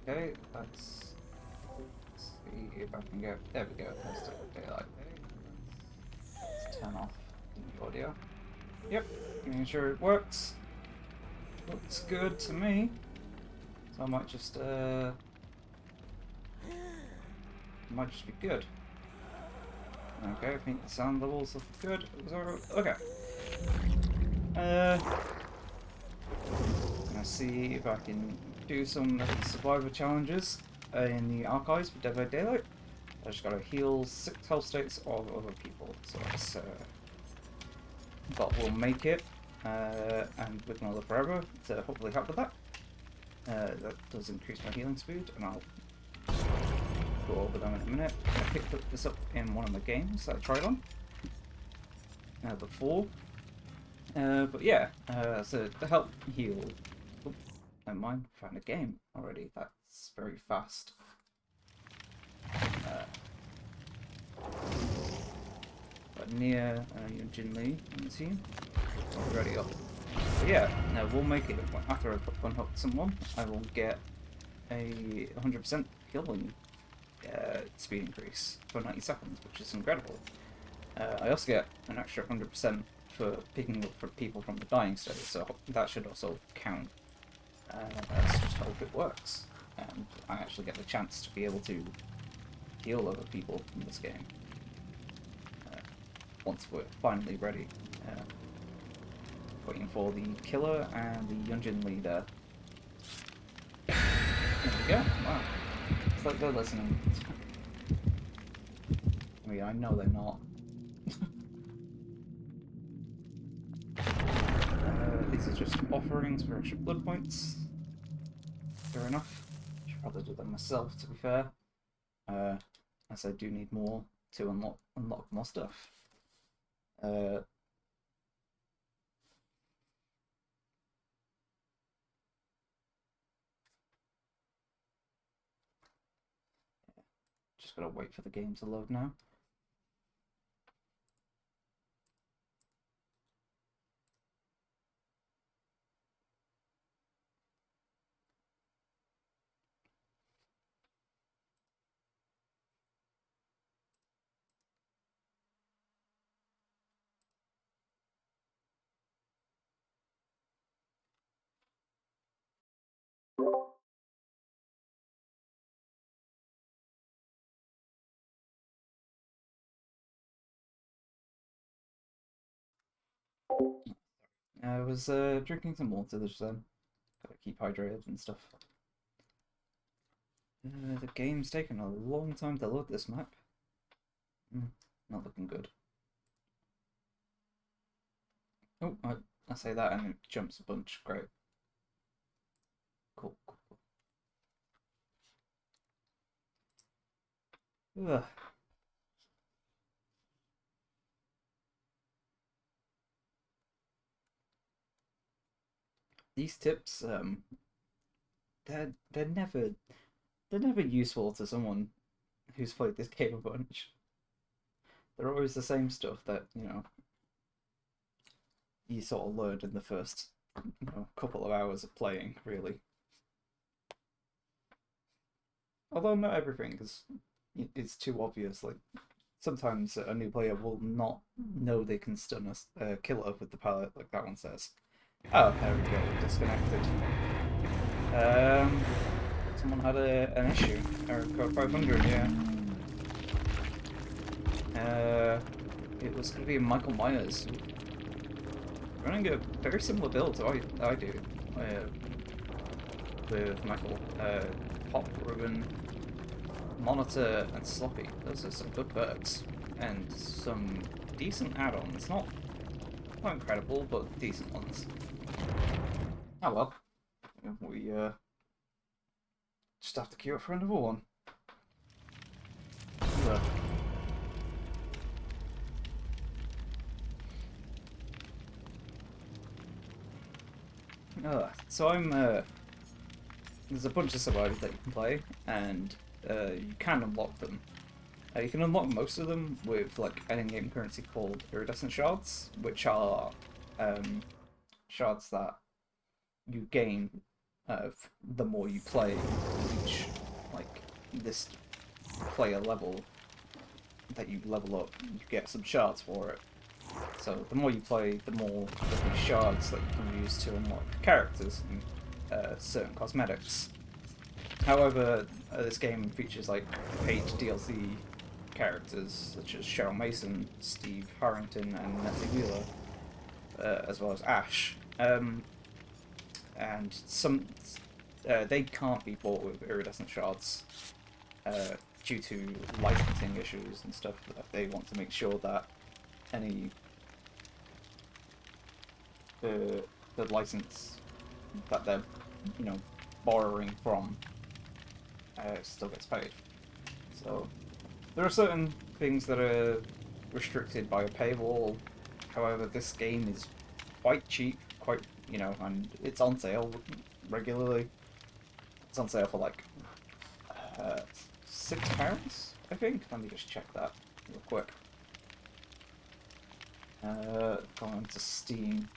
Okay, let's see if I can get. There we go. Let's do daylight. Let's turn off the audio. Yep, making sure it works. Looks good to me. So I might just be good. Okay, I think the sound levels look good. Okay. Gonna see if I can do some survivor challenges in the archives for Dead by Daylight. I just gotta heal 6 health states of other people, so that's but we'll make it, and we can live forever to hopefully help with that. That does increase my healing speed, and I'll go over them in a minute. I picked this up in one of the games that I tried on before. But yeah, so to help heal. Oh, never mind, found a game already. That's very fast. But Nia and Jin Lee on the team already up. But yeah, no, we'll make it. After I unhook someone, I will get a 100% healing speed increase for 90 seconds, which is incredible. I also get an extra 100% for picking up for people from the dying state, so that should also count. Let's just hope it works, and I actually get the chance to be able to heal other people in this game once we're finally ready. Waiting for the killer and the Yunjin leader. There we go. Wow. It's like they're listening. I mean, I know they're not. These are just offerings for extra blood points. Fair enough. Should probably do them myself, to be fair. As I do need more to unlock more stuff. Just gotta wait for the game to load now. I was drinking some water just then. Gotta keep hydrated and stuff. The game's taken a long time to load this map. Not looking good. Oh, I say that and it jumps a bunch. Great. Cool. Ugh. These tips, they're never useful to someone who's played this game a bunch. They're always the same stuff that, you sort of learned in the first, couple of hours of playing, really. Although not everything, because it's too obvious. Like, sometimes a new player will not know they can stun a killer with the pallet, like that one says. Oh, there we go, disconnected. Someone had an issue. Error code 500, yeah. It was going to be Michael Myers. Running a very similar build to I do. With Michael. Pop, Ruin, Monitor, and Sloppy. Those are some good perks. And some decent add-ons. Not incredible, but decent ones. Oh well. We just have to queue up for another one. So I'm there's a bunch of survivors that you can play, and you can unlock them. You can unlock most of them with like an in-game currency called iridescent shards, which are shards that you gain the more you play each, like, this player level that you level up, you get some shards for it. So the more you play, the more different shards that you can use to unlock characters and certain cosmetics. However, this game features like paid DLC characters such as Cheryl Mason, Steve Harrington, and Nancy Wheeler, as well as Ash. And some they can't be bought with iridescent shards due to licensing issues and stuff. They want to make sure that any the license that they're borrowing from still gets paid. So there are certain things that are restricted by a paywall. However, this game is quite cheap, and it's on sale regularly. It's on sale for like £6, I think. Let me just check that real quick. Going to Steam.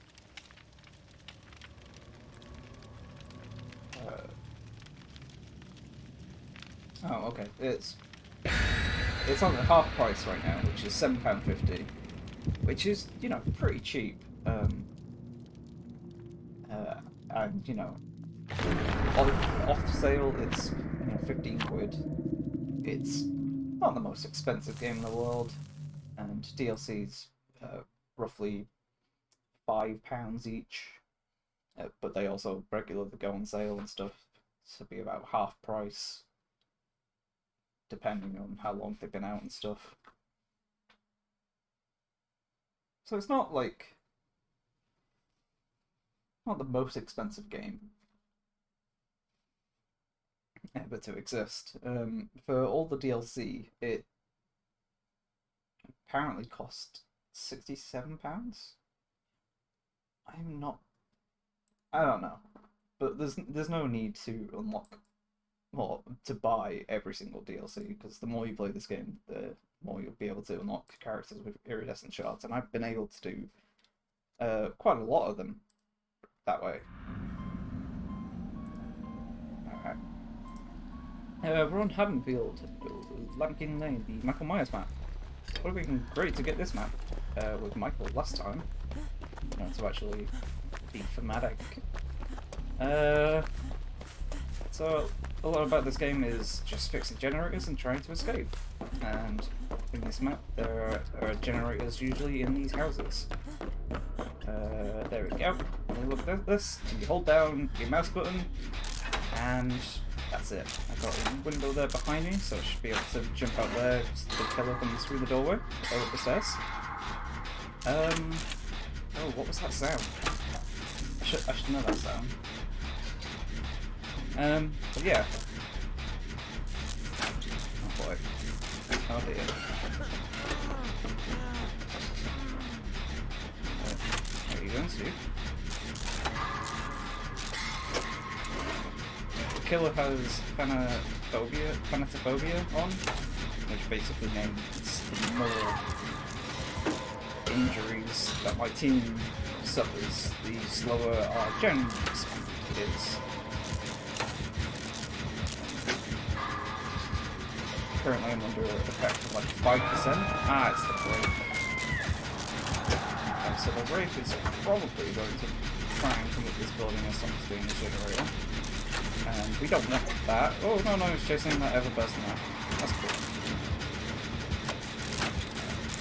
Oh, okay. It's on the half price right now, which is £7.50, which is pretty cheap. And off sale it's 15 quid. It's not the most expensive game in the world, and DLC's roughly £5 each. But they also regularly go on sale and stuff to be about half price, depending on how long they've been out and stuff. So it's not the most expensive game ever to exist. For all the DLC, it apparently cost £67. I don't know, but there's no need to unlock or to buy every single DLC, because the more you play this game, the more you'll be able to unlock characters with iridescent shards, and I've been able to do quite a lot of them that way. Alright. We're on Haddonfield, Lankin Lane, the Michael Myers map. It would have been great to get this map with Michael last time, to actually be thematic. So a lot about this game is just fixing generators and trying to escape. And in this map, there are generators usually in these houses. There we go. You look at this, and you hold down your mouse button, and that's it. I've got a window there behind me, so I should be able to jump out there. The killer comes through the doorway, go up the stairs. Oh, what was that sound? I should know that sound. But yeah. Oh boy. Oh dear. There you go, Steve. The killer has thanatophobia on, which basically means the more injuries that my team suffers, the slower our gen speed is. Currently I'm under effect of like 5%. Ah, it's the Wraith. So the Wraith is probably going to try and come up this building as someone's doing the generator. And we don't want that. Oh, no, it's chasing that other person now. That's cool.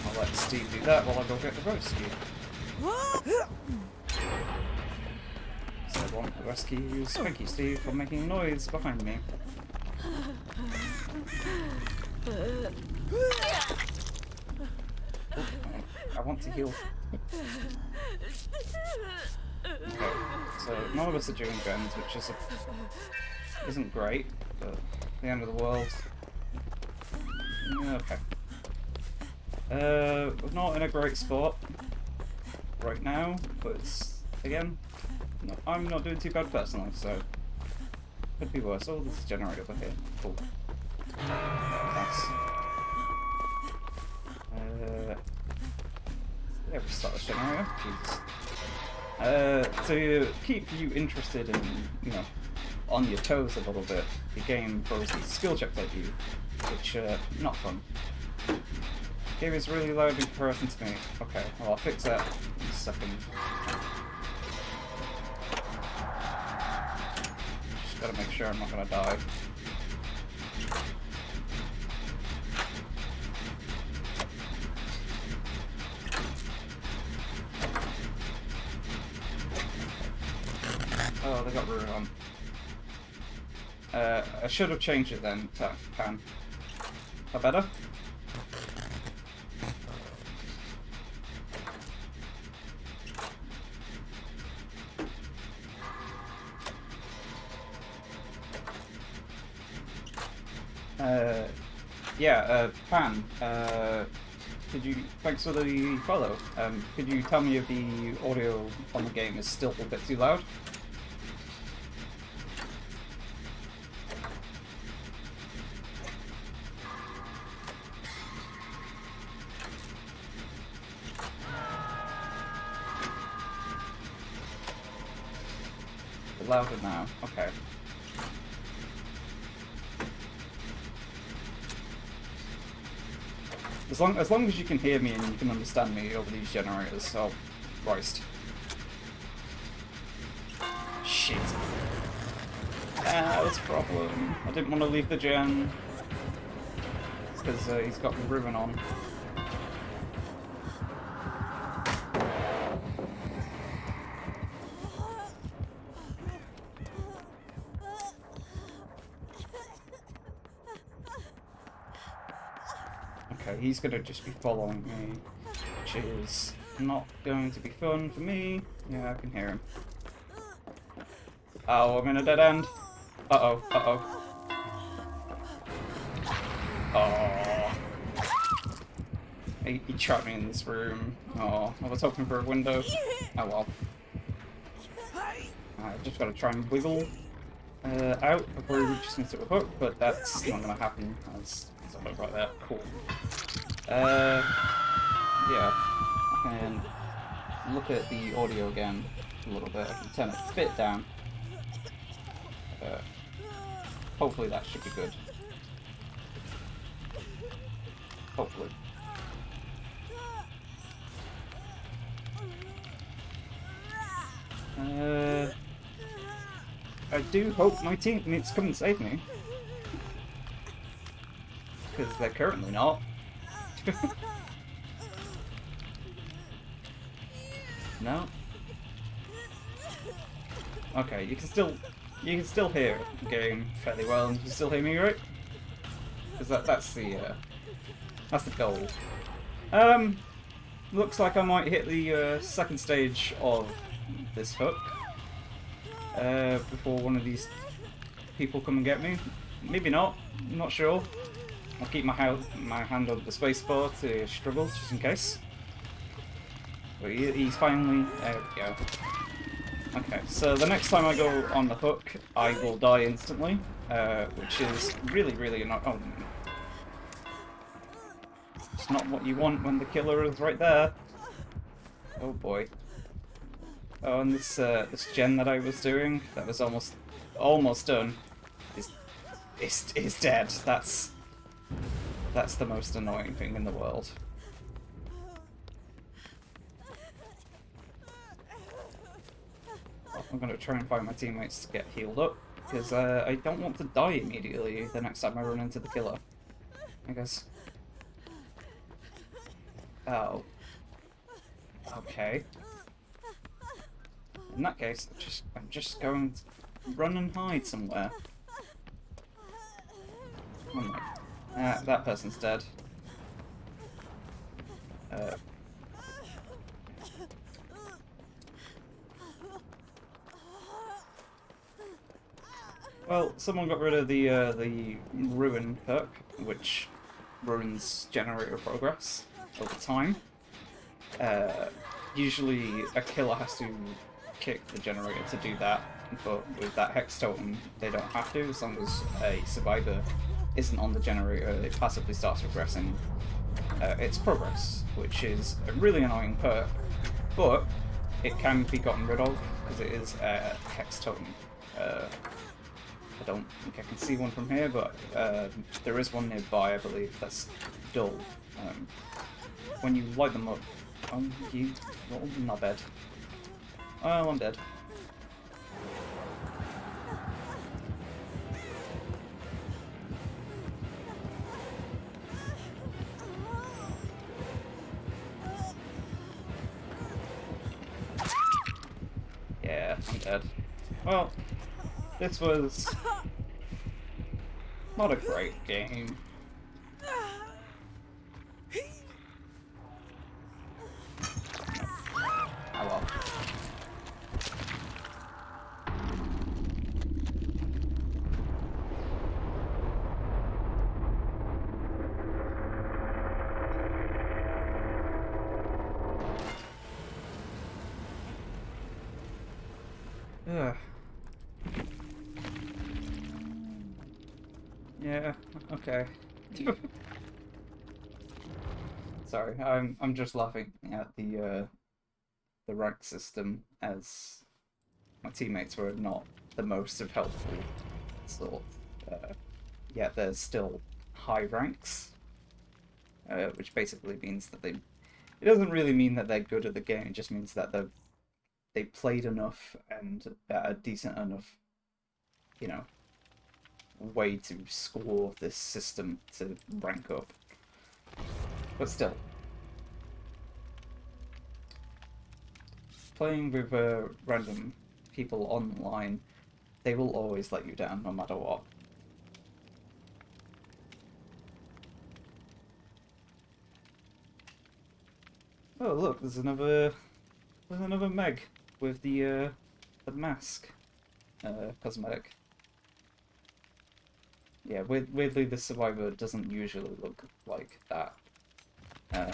I'll let Steve do that while I go get the rescue. So I want to rescue Spanky Steve for making noise behind me. Oh, I want to heal. Okay, so none of us are doing gens, which isn't great, but the end of the world. Okay. We're not in a great spot right now, but it's, again, I'm not doing too bad personally, so could be worse. Oh, there's a generator over here. Cool. Thanks. Yeah, we start this generator. Jesus. To keep you interested and, you know, on your toes a little bit, the game throws these skill checks at you, which not fun. The game is really loud in comparison to me. Okay, well I'll fix that in a second. Just gotta make sure I'm not gonna die. Oh, they got ruin on. I should have changed it then, Pan. That better? Yeah, Pan, thanks for the follow. Could you tell me if the audio on the game is still a bit too loud? Louder now, okay. As long as you can hear me and you can understand me over these generators, oh Christ. Shit. Ah, that's a problem. I didn't want to leave the gen because he's got the ruin on. Okay, he's gonna just be following me, which is not going to be fun for me. Yeah, I can hear him. Oh, I'm in a dead end. Uh-oh, uh-oh. Oh. He trapped me in this room. Oh, I was hoping for a window. Oh well. I've just gotta try and wiggle out before he reaches me to a hook, but that's not gonna happen. That's a hook right there. Cool. Yeah. I can look at the audio again a little bit. I can turn it a bit down. Hopefully that should be good. Hopefully. I do hope my teammates come and save me. Because they're currently not. No? Okay, you can still hear the game fairly well, and you can still hear me, right? Because that's the goal. Looks like I might hit the second stage of this hook before one of these people come and get me. Maybe not. I'm not sure. I'll keep my hand on the spacebar to struggle, just in case. But he's finally... There we go. Okay, so the next time I go on the hook, I will die instantly, which is really, really annoying. Oh, it's not what you want when the killer is right there. Oh boy. Oh, and this gen that I was doing, that was almost done, is dead. That's the most annoying thing in the world. I'm going to try and find my teammates to get healed up, because I don't want to die immediately the next time I run into the killer, I guess. Oh. Okay. In that case, I'm just going to run and hide somewhere. Oh my. That person's dead. Well, someone got rid of the ruin perk, which ruins generator progress over time. Usually a killer has to kick the generator to do that, but with that hex totem they don't have to, as long as a survivor isn't on the generator, it passively starts regressing its progress, which is a really annoying perk, but it can be gotten rid of because it is a hex totem. I don't think I can see one from here, but there is one nearby, I believe, that's dull. When you light them up... Oh, you... Oh, not dead. Oh, I'm dead. Yeah, I'm dead. Well, this was not a great game. Oh well. Ugh. Yeah, okay. Sorry, I'm just laughing at the rank system, as my teammates were not the most of helpful sort. Yeah, there's still high ranks, which basically means that they... It doesn't really mean that they're good at the game, it just means that they played enough and at a decent enough, you know, way to score this system to rank up. But still, playing with random people online, they will always let you down no matter what. Oh look, there's another Meg with the mask cosmetic. Yeah, weirdly the Survivor doesn't usually look like that. I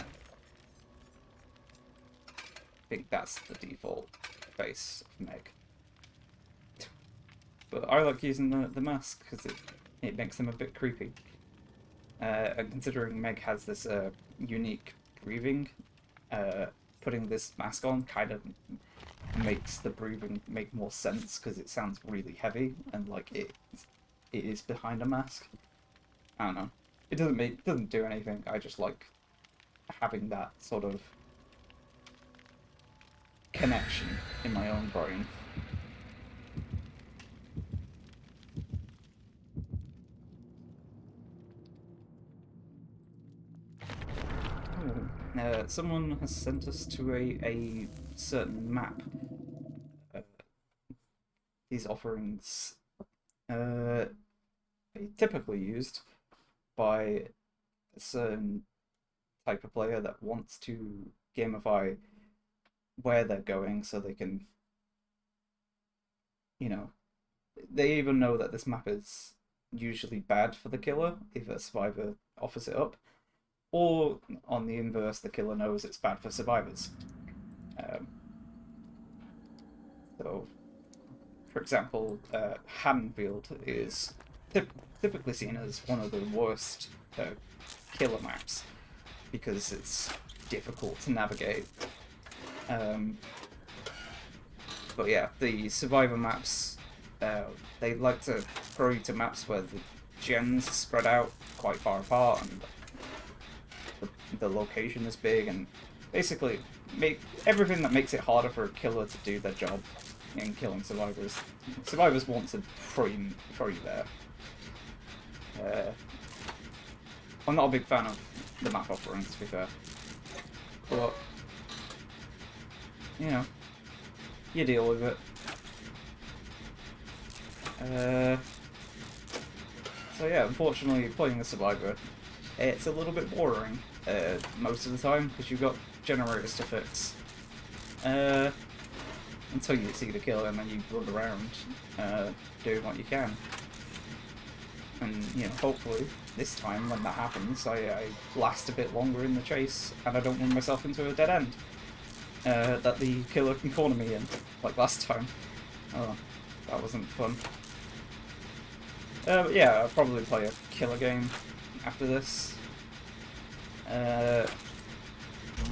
think that's the default face of Meg. But I like using the mask because it makes them a bit creepy. And considering Meg has this unique breathing, putting this mask on kind of makes the breathing make more sense because it sounds really heavy and like it is behind a mask. I don't know. It doesn't do anything. I just like having that sort of connection in my own brain. Someone has sent us to a certain map. These offerings are typically used by a certain type of player that wants to gamify where they're going so they can, you know, they even know that this map is usually bad for the killer if a survivor offers it up, or on the inverse, the killer knows it's bad for survivors. So, for example, Haddonfield is typically seen as one of the worst killer maps because it's difficult to navigate. But yeah, the survivor maps, they like to throw you to maps where the gens spread out quite far apart and the location is big, and basically make everything that makes it harder for a killer to do their job in killing survivors. Survivors want to throw you there. I'm not a big fan of the map offerings, to be fair, but you know, you deal with it. So yeah, unfortunately, playing the survivor, it's a little bit boring most of the time because you've got generators to fix. Until you see the killer and then you run around doing what you can. And, you know, hopefully this time when that happens I last a bit longer in the chase and I don't run myself into a dead end that the killer can corner me in, like last time. Oh, that wasn't fun. But yeah, I'll probably play a killer game after this.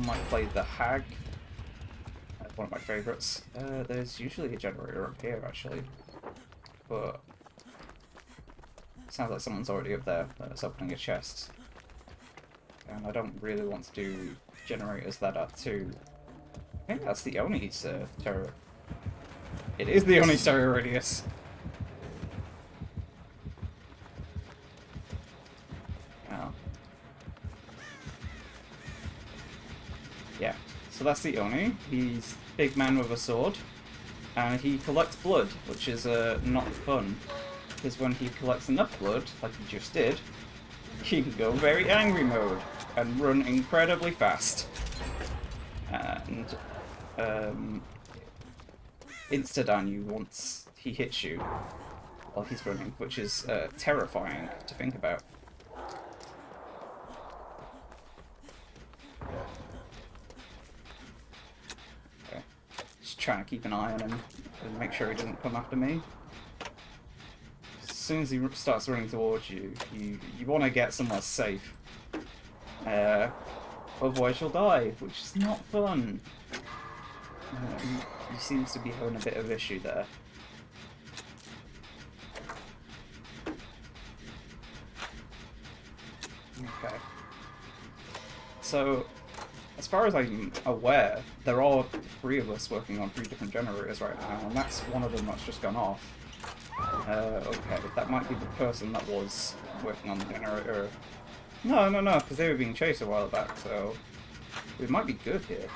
Might play the Hag. one of my favorites. There's usually a generator up here, actually. But sounds like someone's already up there that's opening a chest. And I don't really want to do generators that are too... I think that's the only terror... It is the only stereo radius. Oh. Yeah, so that's the Oni. He's a big man with a sword. And he collects blood, which is not fun. Because when he collects enough blood, like he just did, he can go very angry mode and run incredibly fast. And insta-down you once he hits you while he's running, which is terrifying to think about. Okay. Just trying to keep an eye on him and make sure he doesn't come after me. As soon as he starts running towards you, you want to get somewhere safe. Otherwise you'll die, which is not fun. He seems to be having a bit of issue there. Okay. So, as far as I'm aware, there are 3 of us working on 3 different generators right now, and that's one of them that's just gone off. Okay, that might be the person that was working on the generator. No, because they were being chased a while back, so we might be good here.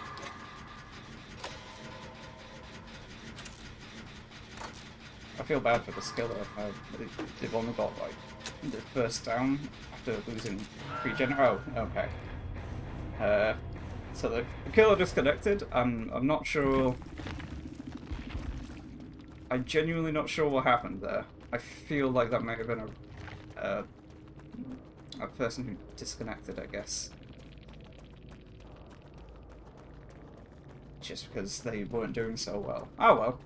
I feel bad for the skiller. They've only got, like, the first down after losing 3 Oh, okay. So the killer disconnected. I'm not sure... I'm genuinely not sure what happened there. I feel like that might have been a person who disconnected, I guess. Just because they weren't doing so well. Oh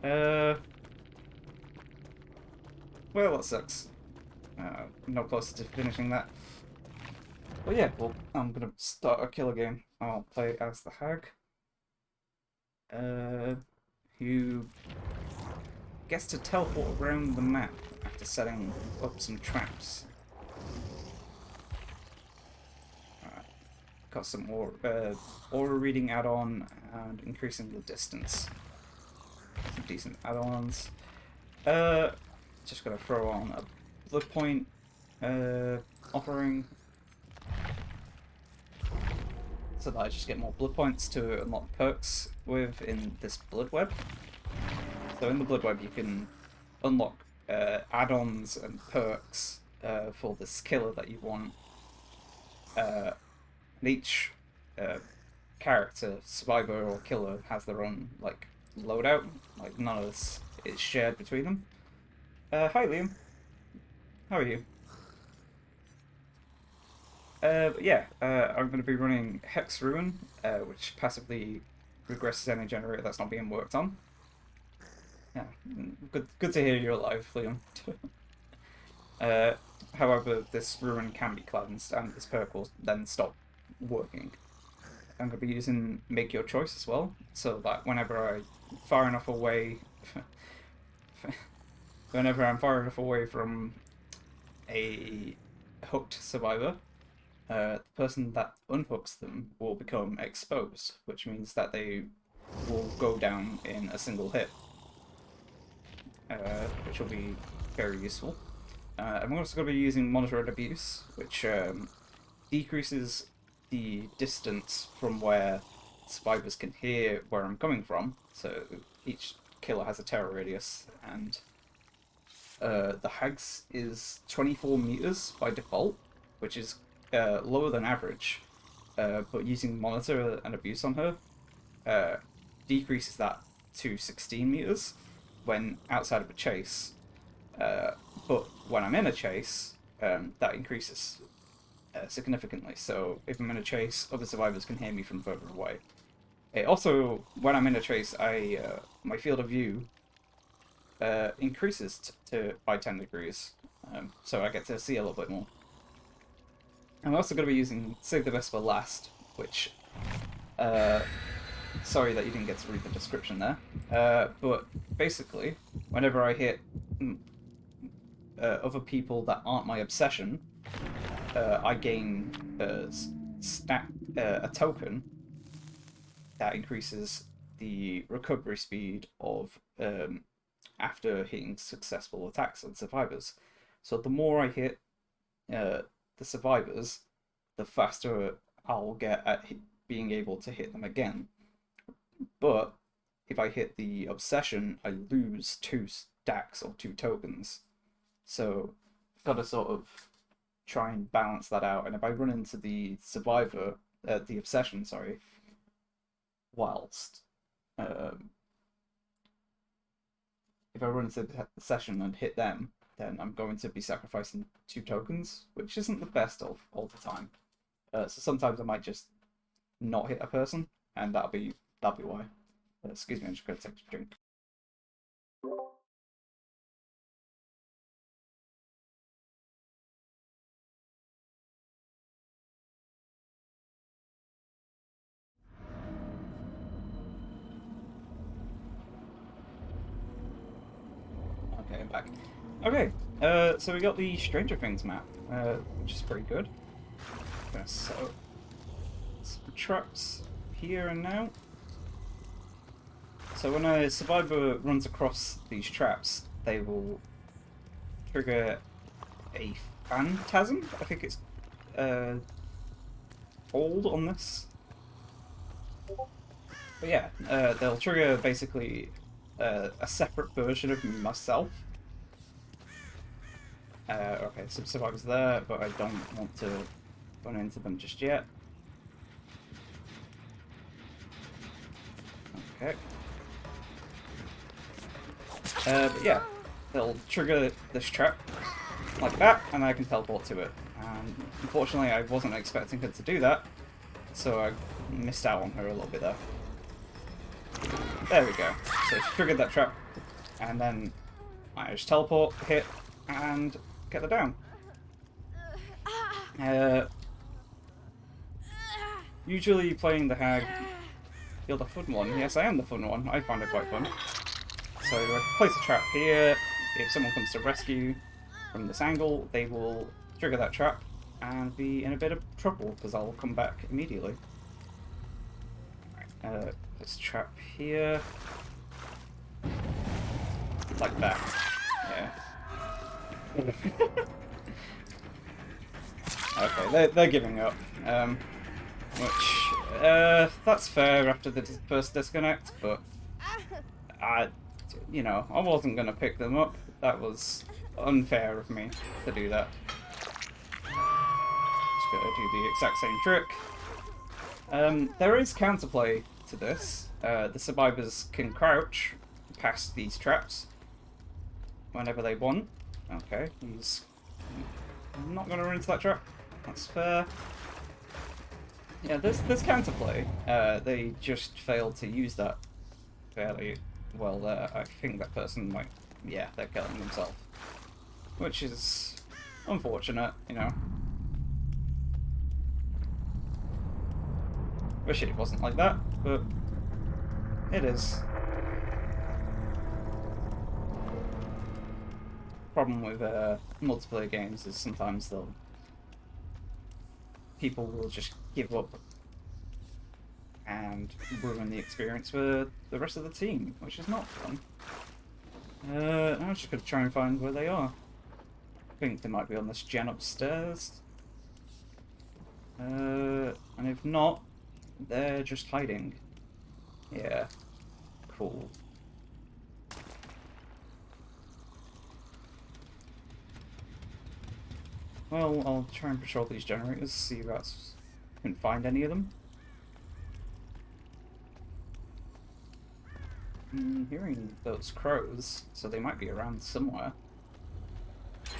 well. Well, that sucks. No closer to finishing that. But yeah, well, I'm gonna start a killer game. I'll play as the Hag. Who gets to teleport around the map after setting up some traps. Alright. Got some aura reading add-on and increasing the distance. Some decent add-ons. Just gonna throw on a blood point offering. So that I just get more blood points to unlock perks with in this blood web. So in the blood web you can unlock add-ons and perks for this killer that you want. And each character, survivor or killer, has their own like loadout. Like none of this is shared between them. Hi Liam, how are you? Yeah, I'm going to be running Hex Ruin, which passively regresses any generator that's not being worked on. Yeah, good to hear you're alive, Liam. However, this Ruin can be cleansed, and this perk will then stop working. I'm going to be using Make Your Choice as well, so that whenever I'm far enough away... whenever I'm far enough away from a hooked survivor, the person that unhooks them will become exposed, which means that they will go down in a single hit, which will be very useful. I'm also going to be using Monitor and Abuse, which decreases the distance from where survivors can hear where I'm coming from, so each killer has a terror radius, and the Hag's is 24 meters by default, which is lower than average, but using Monitor and Abuse on her decreases that to 16 meters when outside of a chase, but when I'm in a chase, that increases significantly. So if I'm in a chase, other survivors can hear me from further away. It also, when I'm in a chase, my field of view increases by 10 degrees, so I get to see a little bit more. I'm also going to be using Save the Best for Last, which Sorry that you didn't get to read the description there. But basically, whenever I hit other people that aren't my obsession, I gain a token that increases the recovery speed of after hitting successful attacks on survivors. So the more I hit the survivors, the faster I'll get at being able to hit them again. But if I hit the obsession, I lose 2 stacks or 2 tokens. So I've got to sort of try and balance that out. And if I run into the survivor, the obsession, sorry, whilst if I run into the session and hit them, then I'm going to be sacrificing 2 tokens, which isn't the best all the time. So sometimes I might just not hit a person, and that'll be why. Excuse me, I'm just going to take a drink. Okay, I'm back. Okay, so we got the Stranger Things map, which is pretty good. I'm gonna set up some traps here and now. So when a survivor runs across these traps, they will trigger a phantasm. I think it's called on this. But yeah, they'll trigger basically a separate version of myself. Okay, some survivors there, but I don't want to run into them just yet. Okay. But yeah, they'll trigger this trap like that, and I can teleport to it. And unfortunately, I wasn't expecting her to do that, so I missed out on her a little bit there. There we go. So she triggered that trap, and then I just teleport, hit, and get her down. Usually playing the hag, you're the fun one. Yes, I am the fun one. I find it quite fun. So I place a trap here. If someone comes to rescue from this angle, they will trigger that trap and be in a bit of trouble because I'll come back immediately. This trap here. Like that. Yeah. Okay, they're giving up. Which, that's fair after the first disconnect, but I wasn't going to pick them up. That was unfair of me to do that. Just going to do the exact same trick. There is counterplay to this. The survivors can crouch past these traps whenever they want. Okay, he's not going to run into that trap. That's fair. Yeah, there's counterplay. They just failed to use that fairly well there. I think that person might... Yeah, they're killing themselves. Which is unfortunate, you know. Wish it wasn't like that, but it is. Problem with multiplayer games is sometimes people will just give up and ruin the experience for the rest of the team, which is not fun. I'm just going to try and find where they are. I think they might be on this gen upstairs. And if not, they're just hiding. Yeah. Cool. Well, I'll try and patrol these generators, see if I can find any of them. I'm hearing those crows, so they might be around somewhere.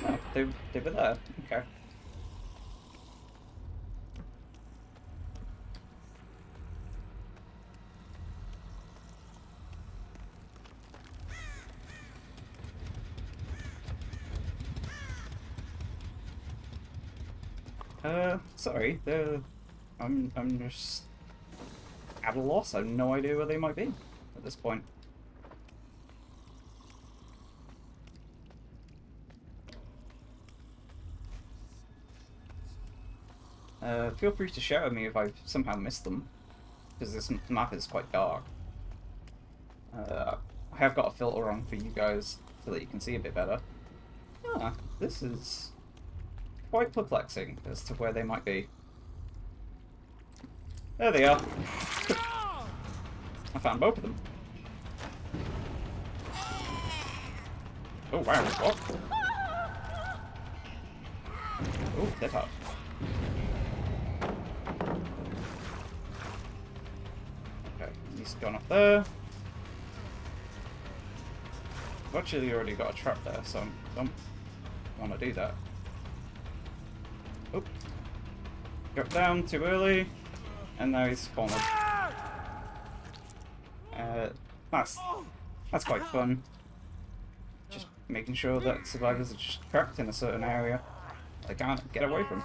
Oh, they were there. Okay. Sorry, I'm just at a loss. I have no idea where they might be at this point. Feel free to shout at me if I've somehow missed them, because this map is quite dark. I have got a filter on for you guys so that you can see a bit better. Ah, this is quite perplexing as to where they might be. There they are. I found both of them. Oh wow, what? Oh, they're tough. Okay, he's gone off there. I've actually already got a trap there, so I don't want to do that. Oh, got down too early, and now he's cornered. That's quite fun. Just making sure that survivors are just trapped in a certain area they can't get away from.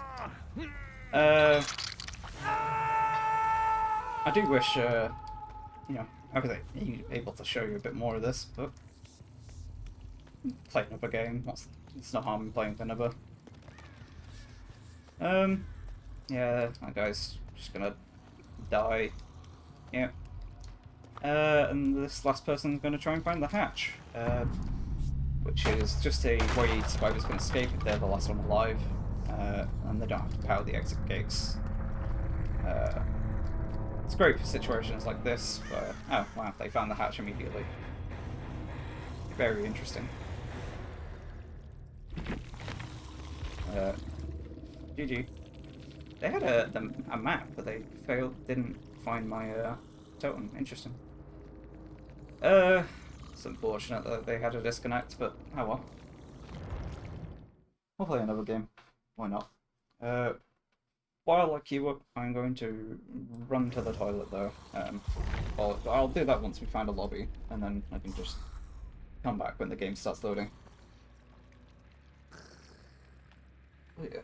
I do wish, you know, I was able to show you a bit more of this, but play another game. It's not harm in playing another. Yeah, that guy's just gonna die. Yeah. And this last person's gonna try and find the hatch, which is just a way survivors can escape if they're the last one alive, and they don't have to power the exit gates. It's great for situations like this, but oh wow, they found the hatch immediately. Very interesting. GG. They had a map, but they didn't find my totem. Interesting. It's unfortunate that they had a disconnect, but oh well. We'll play another game. Why not? While I queue up, I'm going to run to the toilet though. Well, I'll do that once we find a lobby, and then I can just come back when the game starts loading. Oh, yeah.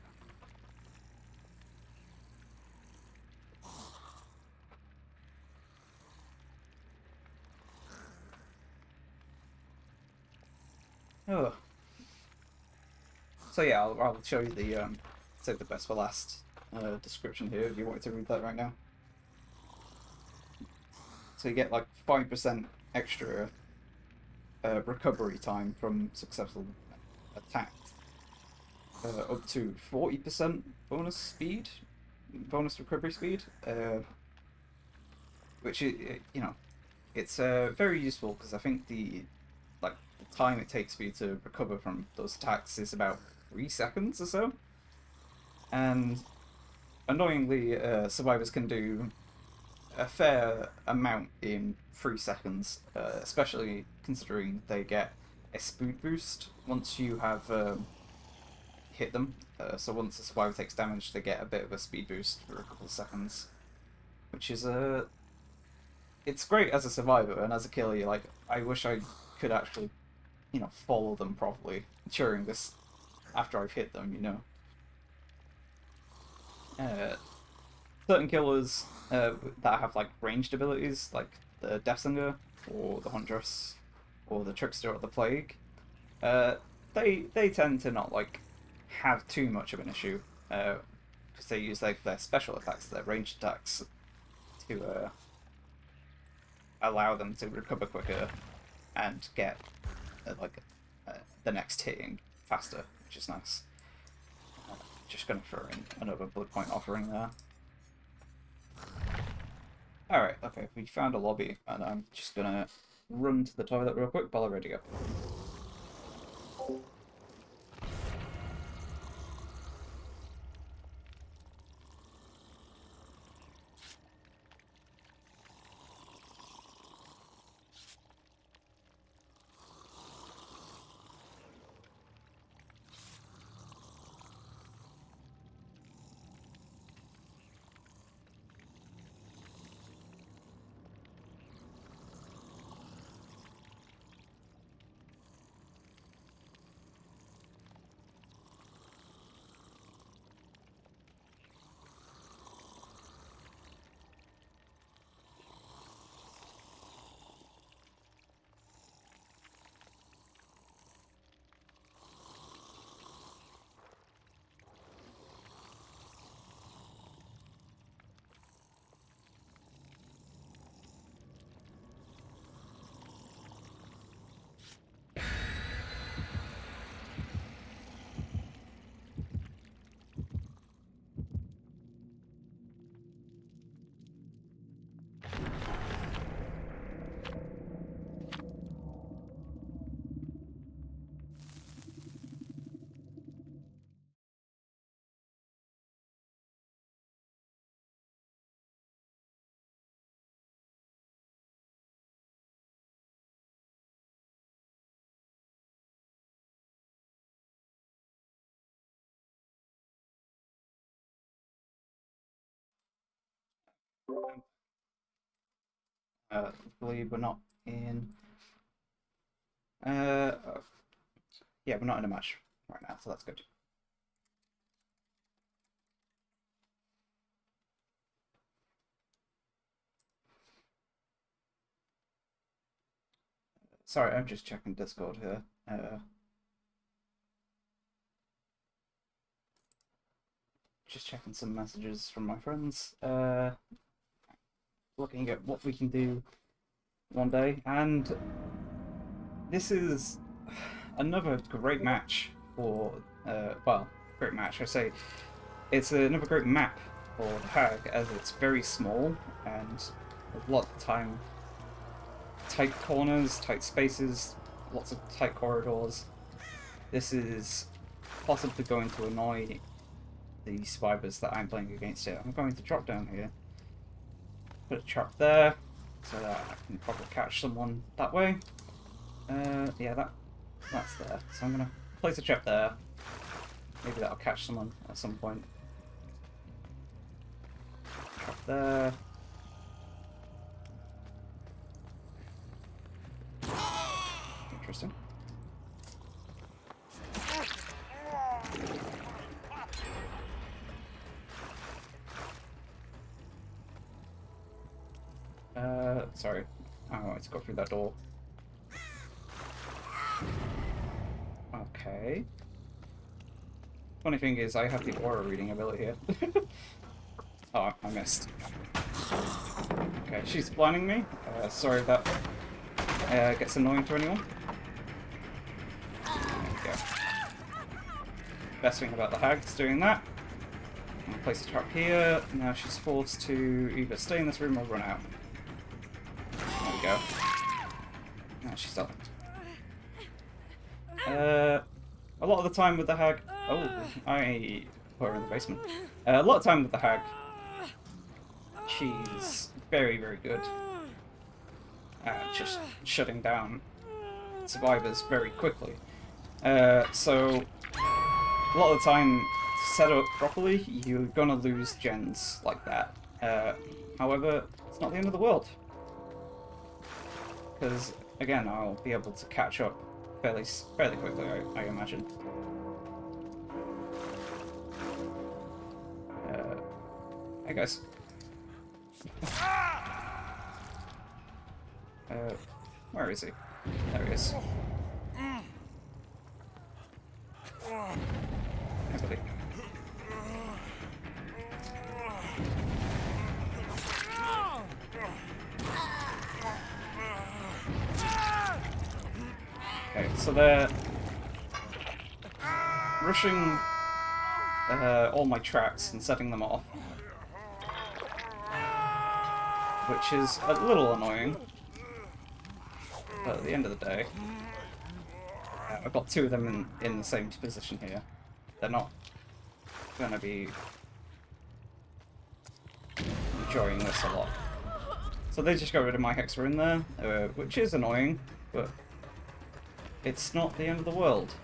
Oh. So yeah, I'll show you the save the best for last description here if you want to read that right now. So you get like 5% extra recovery time from successful attack, up to 40% bonus recovery speed, which is, you know, it's very useful because I think the time it takes for you to recover from those attacks is about 3 seconds or so. And annoyingly, survivors can do a fair amount in 3 seconds, especially considering they get a speed boost once you have hit them. So once the survivor takes damage, they get a bit of a speed boost for a couple of seconds, which is it's great as a survivor, and as a killer, you're like, I wish I could actually, you know, follow them properly during this, after I've hit them, you know. Certain killers that have like ranged abilities, like the Deathsinger or the Huntress or the Trickster or the Plague, they tend to not like have too much of an issue because they use like their special attacks, their ranged attacks, to allow them to recover quicker and get the next hitting faster, which is nice. Just gonna throw in another bullet point offering there. Alright, okay, we found a lobby, and I'm just gonna run to the toilet real quick while I'm ready to go. Believe we're not in. Yeah, we're not in a match right now, so that's good. Sorry, I'm just checking Discord here. Just checking some messages from my friends. Looking at what we can do one day, and this is another great match for, well, great match, I say. It's another great map for the Hag, as it's very small, and a lot of the time, tight corners, tight spaces, lots of tight corridors. This is possibly going to annoy the survivors that I'm playing against here. I'm going to drop down here, put a trap there, so that I can probably catch someone that way. Yeah, that's there. So I'm gonna place a trap there. Maybe that'll catch someone at some point. Trap there. Interesting. Sorry. I wanted to go through that door. Okay. Funny thing is, I have the aura reading ability here. Oh, I missed. Okay, she's blinding me. Sorry if that gets annoying to anyone. There we go. Best thing about the hag is doing that. I'm gonna place a trap here. Now she's forced to either stay in this room or run out. There we go. Now she's up. A lot of the time with the hag... Oh, I put her in the basement. A lot of time with the hag, she's very, very good at just shutting down survivors very quickly. So, a lot of the time, to set up properly, you're gonna lose gens like that. However, it's not the end of the world. Because, again, I'll be able to catch up fairly quickly, I imagine. Hey guys. Where is he? There he is. Hey buddy. Okay, so they're rushing all my traps and setting them off, which is a little annoying, but at the end of the day, I've got two of them in the same position here. They're not going to be enjoying this a lot. So they just got rid of my Hexer in there, which is annoying, but it's not the end of the world.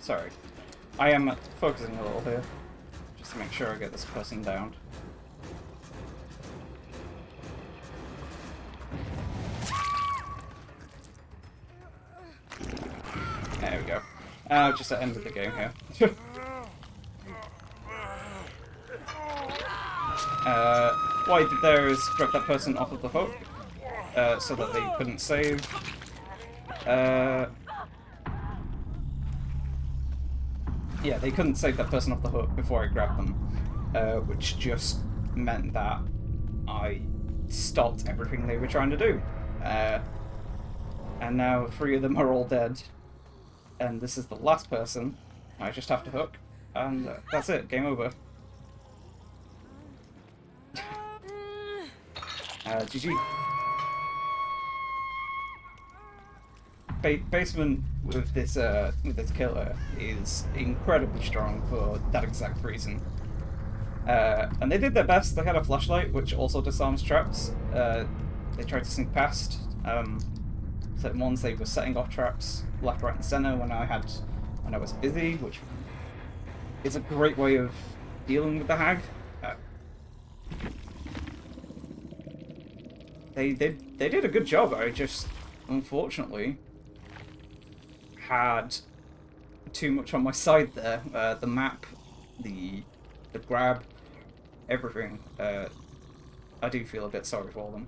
Sorry. I am focusing a little here, just to make sure I get this person down. There we go. Just at the end of the game here. What I did there is grab that person off of the hook, so that they couldn't save. Yeah, they couldn't save that person off the hook before I grabbed them, which just meant that I stopped everything they were trying to do. And now 3 of them are all dead, and this is the last person. I just have to hook, and that's it, game over. GG. Basement with this killer is incredibly strong for that exact reason. And they did their best. They had a flashlight, which also disarms traps. they tried to sneak past. Certain ones they were setting off traps left, right, and center when I was busy, which is a great way of dealing with the hag. They did a good job. I just unfortunately had too much on my side there. The map, the grab, everything. I do feel a bit sorry for them,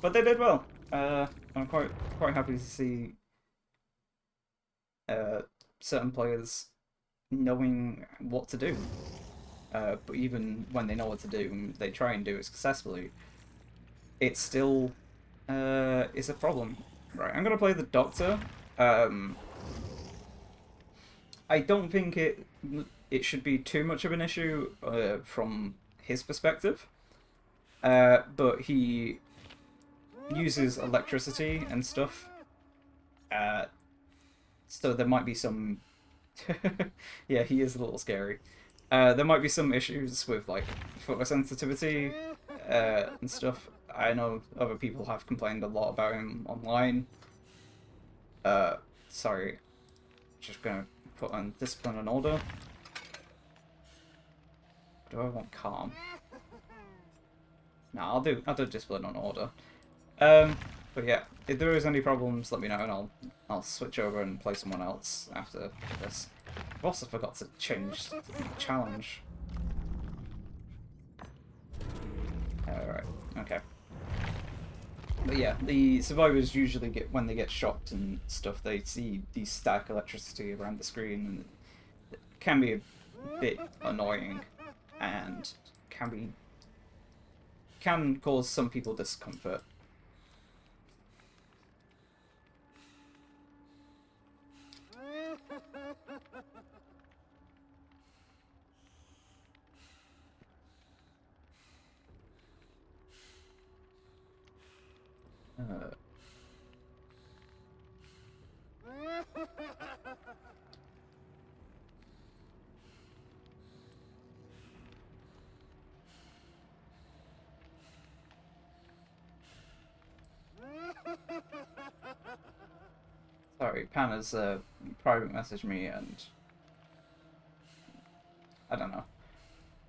but they did well. I'm quite happy to see certain players knowing what to do. But even when they know what to do and they try and do it successfully, it still is a problem. Right, I'm gonna play the Doctor. I don't think it should be too much of an issue from his perspective, but he uses electricity and stuff, so there might be some. Yeah, he is a little scary. There might be some issues with like photosensitivity and stuff. I know other people have complained a lot about him online. Sorry, just gonna put on discipline and order. Do I want calm? No, I'll do discipline and order. But yeah, if there is any problems, let me know, and I'll switch over and play someone else after this. I've also forgot to change the challenge. Alright, okay. But yeah, the survivors usually get, when they get shocked and stuff, they see these static electricity around the screen, and it can be a bit annoying, and can cause some people discomfort. Sorry, Pam has private messaged me, and I don't know.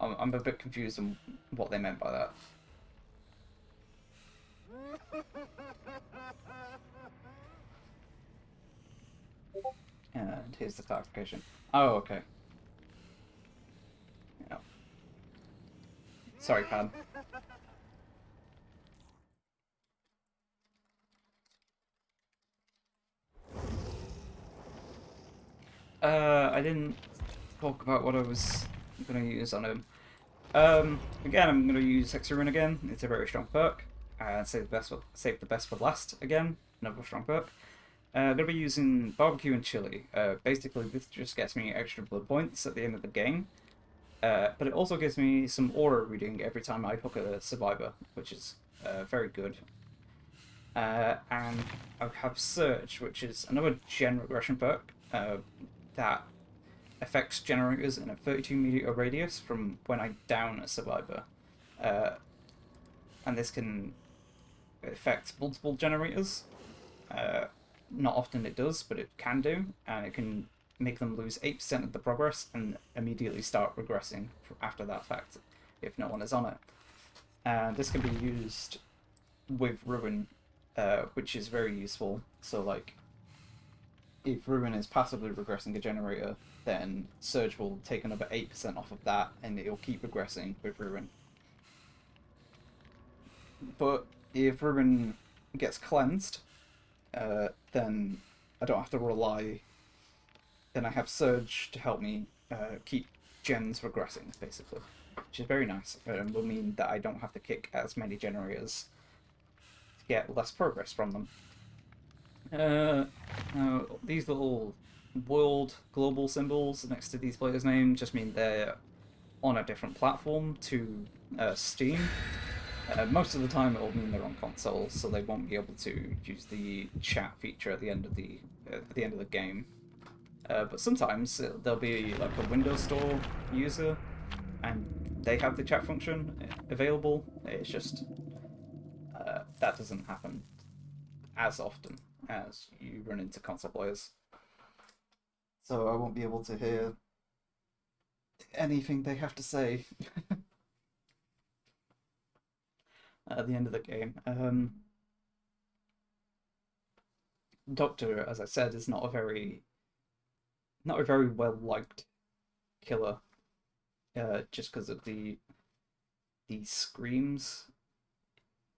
I'm a bit confused on what they meant by that. And here's the clarification. Oh, okay. Yeah. Sorry, Pam. I didn't talk about what I was going to use on him. Again, I'm going to use Hexarune again. It's a very strong perk. Save the best for last again. Another strong perk. I'm going to be using Barbecue and Chili. Basically, this just gets me extra blood points at the end of the game. But it also gives me some aura reading every time I hook a survivor, which is very good. And I have Surge, which is another gen regression perk that affects generators in a 32-meter radius from when I down a survivor. And this can affect multiple generators. Not often it does, but it can do, and it can make them lose 8% of the progress and immediately start regressing after that fact if no one is on it. And this can be used with Ruin, which is very useful. So like, if Ruin is passively regressing a generator, then Surge will take another 8% off of that, and it'll keep regressing with Ruin. But if Ruin gets cleansed, then I don't have to rely. Then I have Surge to help me keep gens regressing, basically, which is very nice. Will mean that I don't have to kick as many generators to get less progress from them. These little world global symbols next to these players' names just mean they're on a different platform to Steam. Most of the time it will mean they're on consoles, so they won't be able to use the chat feature at the end of the game. But sometimes there'll be like a Windows Store user, and they have the chat function available. It's just that doesn't happen as often as you run into console players. So I won't be able to hear anything they have to say at the end of the game. Doctor, as I said, is not a very well liked killer, just because of the screams.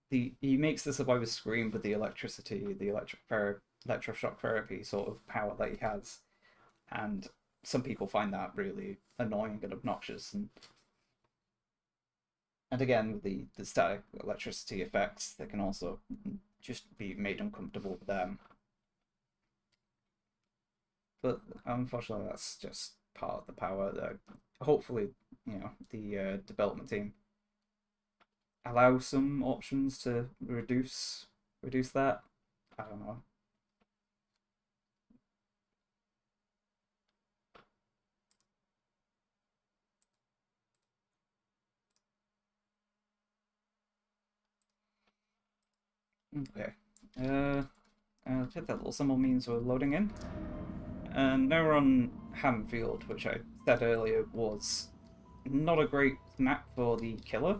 He makes the survivors scream with the electricity, the electroshock therapy sort of power that he has, and some people find that really annoying and obnoxious. And again, with the static electricity effects, they can also just be made uncomfortable for them. But unfortunately, that's just part of the power that hopefully, the development team allow some options to reduce that. I don't know. Okay. I think that little symbol means we're loading in. And now we're on Hamfield, which I said earlier was not a great map for the killer,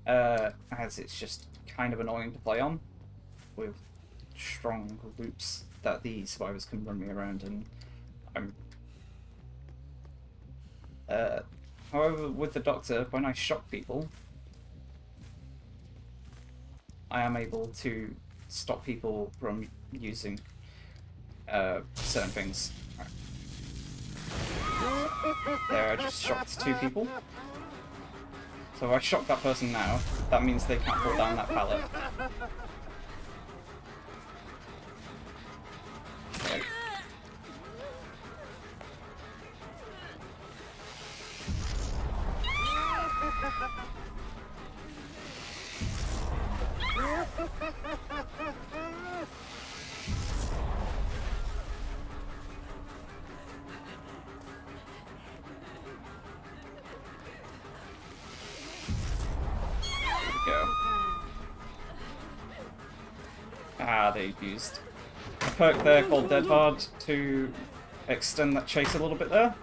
as it's just kind of annoying to play on, with strong loops that the survivors can run me around, and however, with the Doctor, when I shock people, I am able to stop people from using certain things. There, I just shocked 2 people. So if I shock that person now, that means they can't pull down that pallet. Okay. Go. They used a perk there called Dead Hard to extend that chase a little bit there.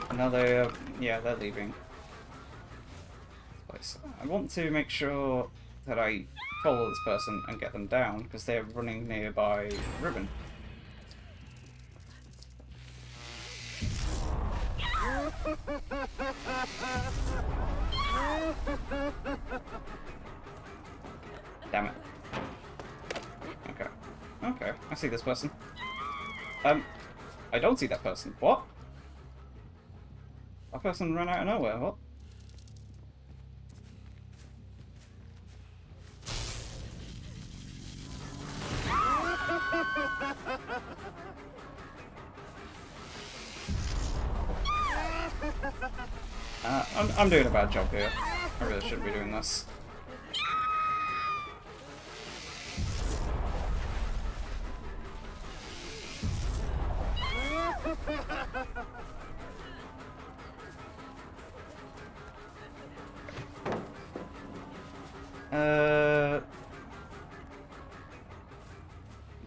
And now they're leaving. I want to make sure that I follow this person and get them down because they're running nearby Ribbon. Damn it. Okay, I see this person. I don't see that person. What? That person ran out of nowhere, what? I'm doing a bad job here. I really shouldn't be doing this. I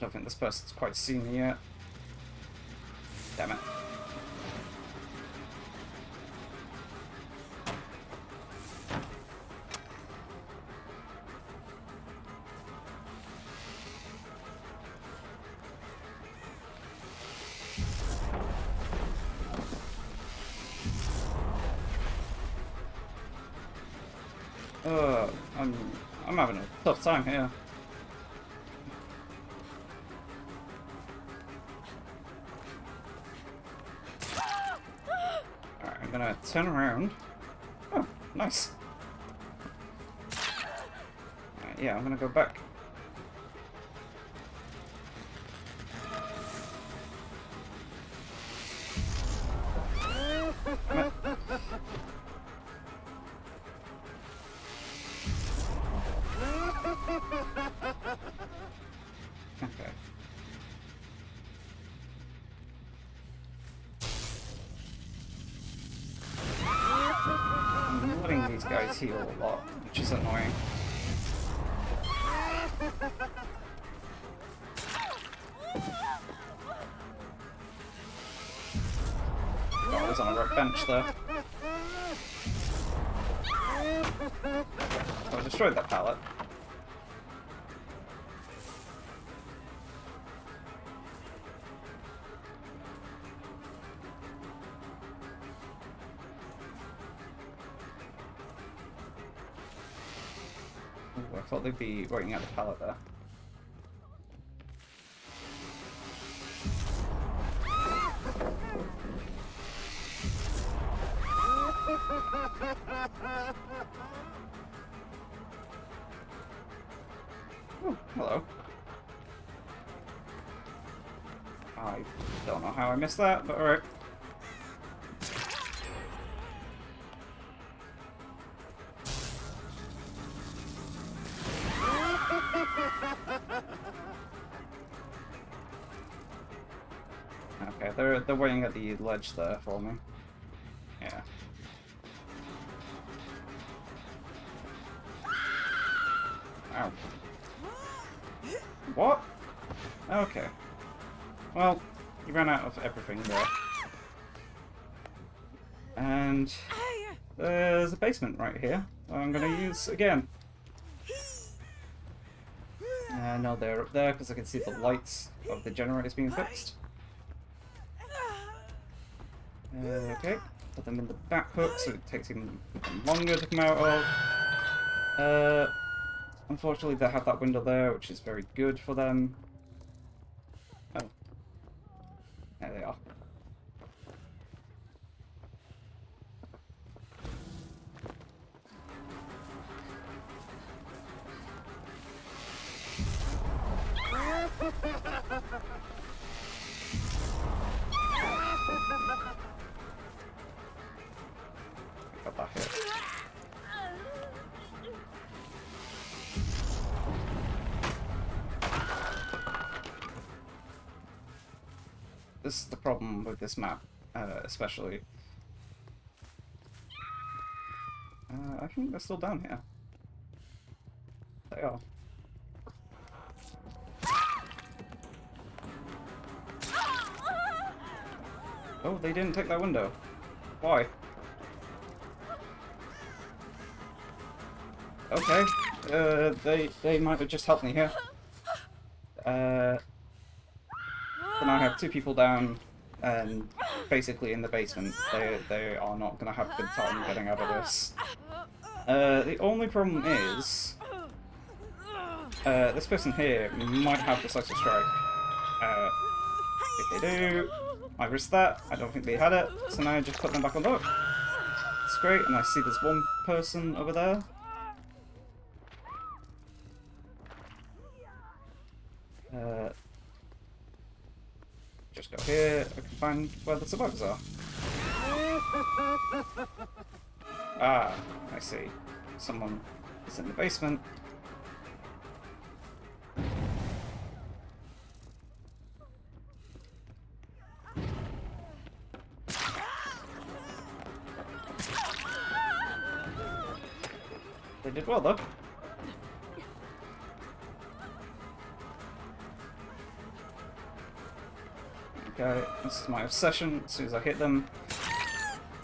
don't think this person's quite seen me yet. Damn it. I'm having a tough time here. Alright, I'm gonna turn around. Oh, nice. Alright, yeah, I'm gonna go back. Okay. I'm letting these guys heal a lot, which is annoying. was on a right bench there. Oh, I destroyed that pallet. Ooh, I thought they'd be waiting at the pallet there. Oh, hello. I don't know how I missed that, but alright. Okay, they're waiting at the ledge there for me. Yeah. Ow. What? Okay. Well, you ran out of everything there. And there's a basement right here I'm gonna use again. No, they're up there because I can see the lights of the generators being fixed. Okay, put them in the back hook so it takes even longer to come out of. Unfortunately, they have that window there, which is very good for them. Oh. There they are. Got that hit. This is the problem with this map, especially. I think they're still down here. They are. Oh, they didn't take that window. Why? Okay. They might have just helped me here. But now I have two people down and basically in the basement. They are not gonna have a good time getting out of this. The only problem is this person here might have decisive strike. If they do, I risk that. I don't think they had it, so now I just put them back on the hook. It's great, and I see there's one person over there. Just go here, I can find where the survivors are. Ah, I see. Someone is in the basement. They did well though. Okay, this is my obsession. As soon as I hit them,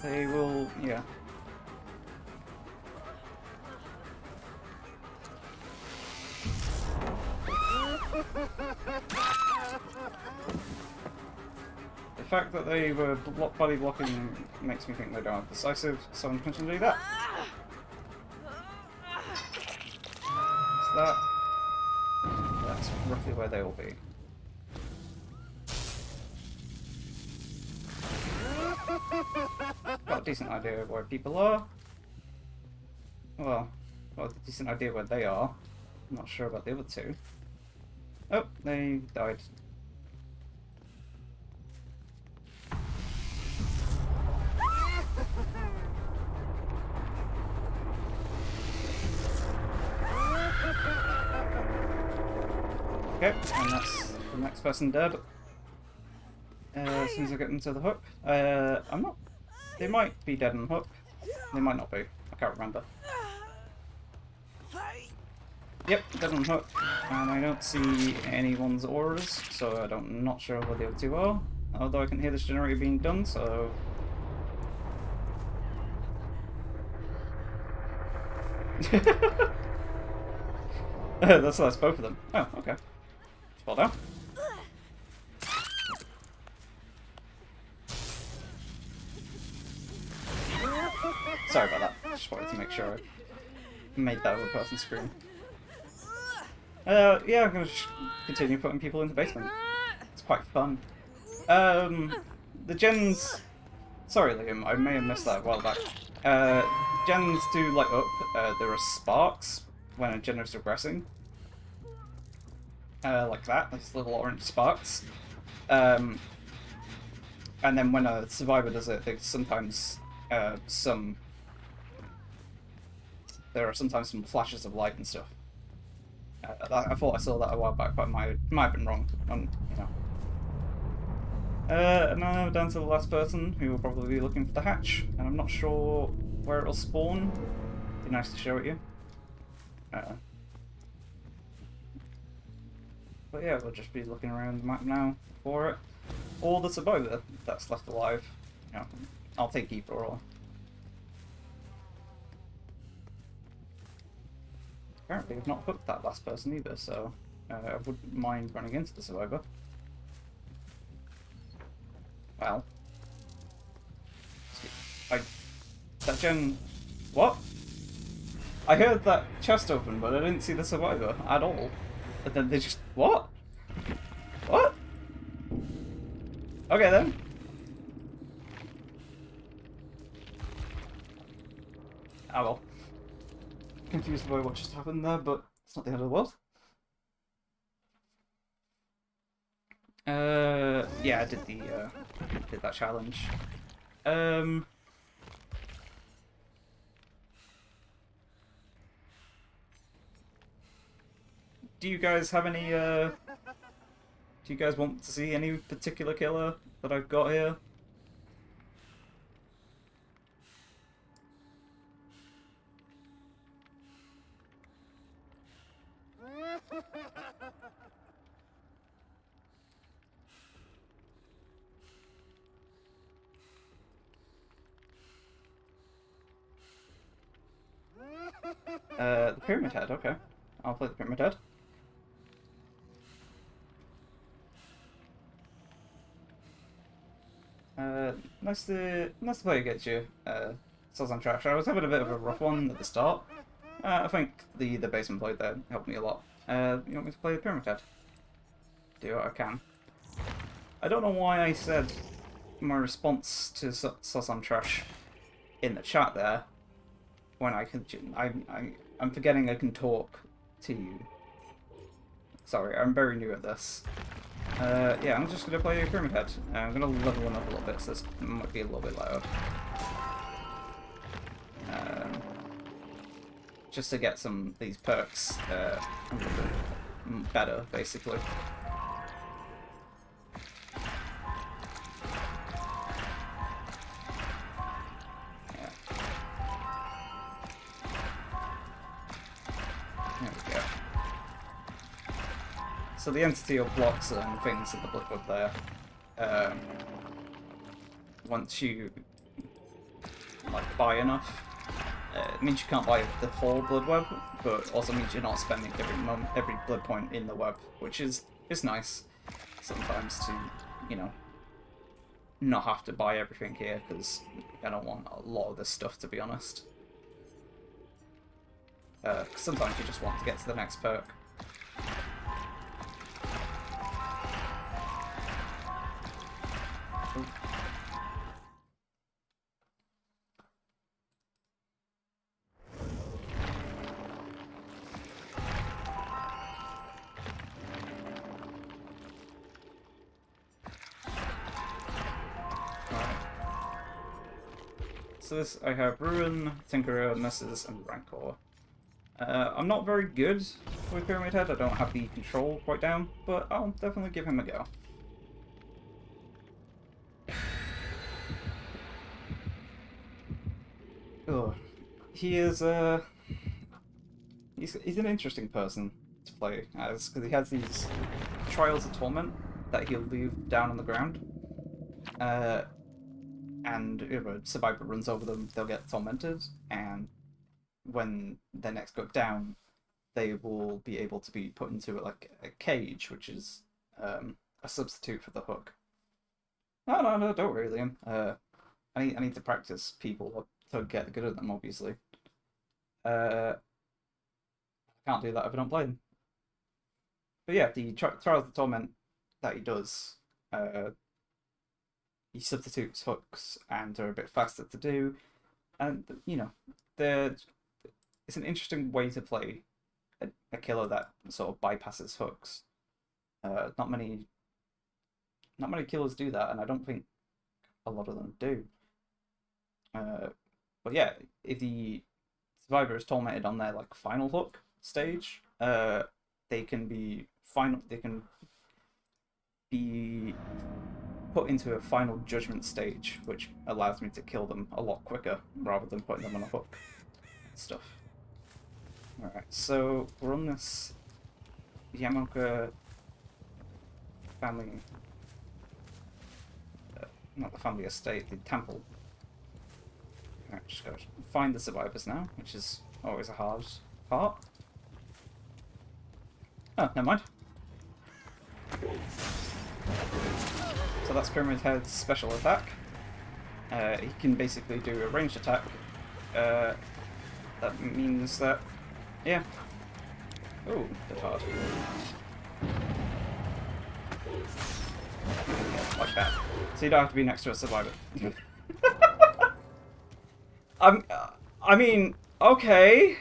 they will, yeah. The fact that they were body blocking makes me think they don't have decisive, so I'm going to do that. So that's roughly where they will be. Got a decent idea of where people are. Well, got a decent idea where they are. I'm not sure about the other two. Oh, they died. Okay, and that's the next person dead. As soon as I get them to the hook. I'm not... They might be dead on the hook. They might not be. I can't remember. Yep, dead on the hook. And I don't see anyone's auras, so I'm not sure where the other two are. Although I can hear this generator being done, so... That's both of them. Oh, okay. Fall down. Sorry about that. Just wanted to make sure I made that other person scream. Yeah, I'm gonna continue putting people in the basement. It's quite fun. The gens... Sorry, Liam, I may have missed that a while back. Gens do light up. There are sparks when a gen is regressing. Like that, these little orange sparks. And then when a survivor does it, there's sometimes there are sometimes some flashes of light and stuff. I thought I saw that a while back, but I might have been wrong. You know. And now down to the last person, who will probably be looking for the hatch, and I'm not sure where it'll spawn. Be nice to show it you. But yeah, we'll just be looking around the map now for it. Or the survivor that's left alive. You know, I'll take either or. Apparently I've not hooked that last person either, so I wouldn't mind running into the survivor. Well. That gen... What? I heard that chest open, but I didn't see the survivor at all. And then they just... What? What? Okay then. Ah well. Confused by what just happened there, but it's not the end of the world. Yeah, I did that challenge. Do you guys have any, do you guys want to see any particular killer that I've got here? The Pyramid Head, okay. I'll play the Pyramid Head. Nice to play against you, Sazan Trash. I was having a bit of a rough one at the start. I think the basement play there helped me a lot. You want me to play the Pyramid Head? Do what I can. I don't know why I said my response to Sazan Trash in the chat there, when I'm forgetting I can talk to you. Sorry, I'm very new at this. Yeah, I'm just going to play a Pyramid Head. I'm going to level one up a little bit, so this might be a little bit loud. Just to get some of these perks a little bit better, basically. Yeah. There we go. So the entity of blocks and things in the blood web there, once you buy enough, it means you can't buy the full blood web, but also means you're not spending every blood point in the web, which is nice sometimes to, you know, not have to buy everything here, because I don't want a lot of this stuff, to be honest. Sometimes you just want to get to the next perk. So this, I have Ruin, Tinkerer, Messes, and Rancor. I'm not very good with Pyramid Head, I don't have the control quite down, but I'll definitely give him a go. Oh, he is, he's an interesting person to play as, because he has these Trials of Torment that he'll leave down on the ground. And if a survivor runs over them, they'll get tormented, and when they next go down, they will be able to be put into like a cage, which is a substitute for the hook. No, no, no, don't worry, Liam. I need to practice people to get good at them, obviously. I can't do that if I don't play them. But yeah, the Trials of the Torment that he does, he substitutes hooks and they're a bit faster to do, and you know, it's an interesting way to play a killer that sort of bypasses hooks. Not many killers do that, and I don't think a lot of them do. But yeah, if the survivor is tormented on their like final hook stage, they can be put into a final judgment stage, which allows me to kill them a lot quicker rather than putting them on a hook and stuff. Alright, so we're on this Yamaoka family, not the family estate, the temple. Alright, just gotta find the survivors now, which is always a hard part. Oh, never mind. So that's Pyramid Head's special attack. He can basically do a ranged attack. That means that, yeah. Oh, that's hard. Yeah, like that. So you don't have to be next to a survivor. I mean, okay.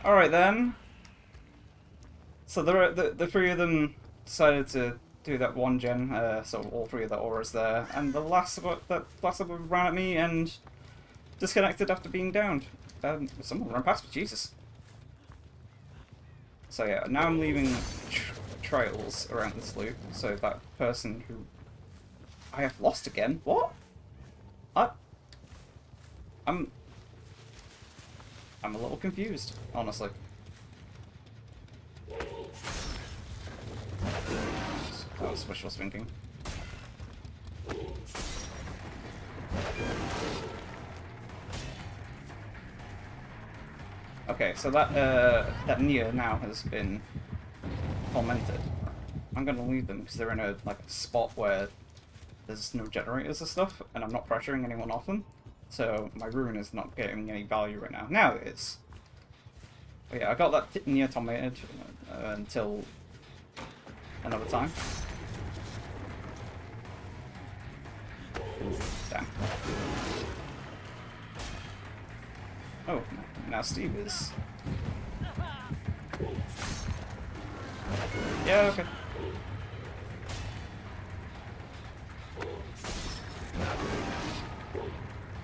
All right then. So the three of them decided to do that one gen. So all three of the auras there, and the last of them ran at me and disconnected after being downed. Someone ran past me, Jesus. So yeah, now I'm leaving trails around this loop. So that person who I have lost again. What? I'm a little confused, honestly. That was wishful thinking. Okay, so that Nia now has been tormented. I'm gonna leave them because they're in a like a spot where there's no generators or stuff, and I'm not pressuring anyone off them. So my rune is not getting any value right now. Now it is. But yeah, I got that Nia tormented until another time. Damn. Oh, now Steve is. Yeah, okay.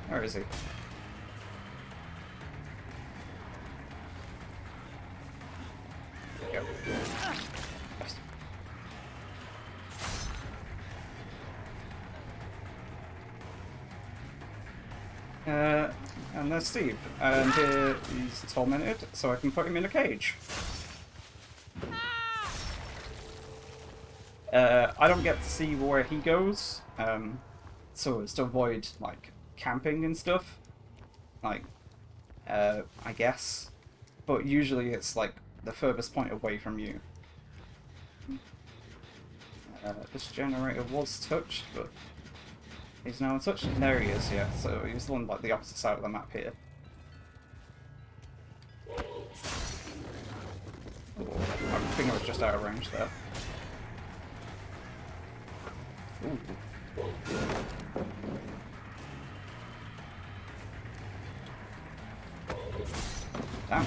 Where is he? There we go. And there's Steve, and he's tormented, so I can put him in a cage. I don't get to see where he goes, so it's to avoid like camping and stuff. Like, I guess, but usually it's like the furthest point away from you. This generator was touched, but he's now untouched. There he is, yeah. So he's on like the opposite side of the map here. Oh, I think I was just out of range there. Ooh. Damn.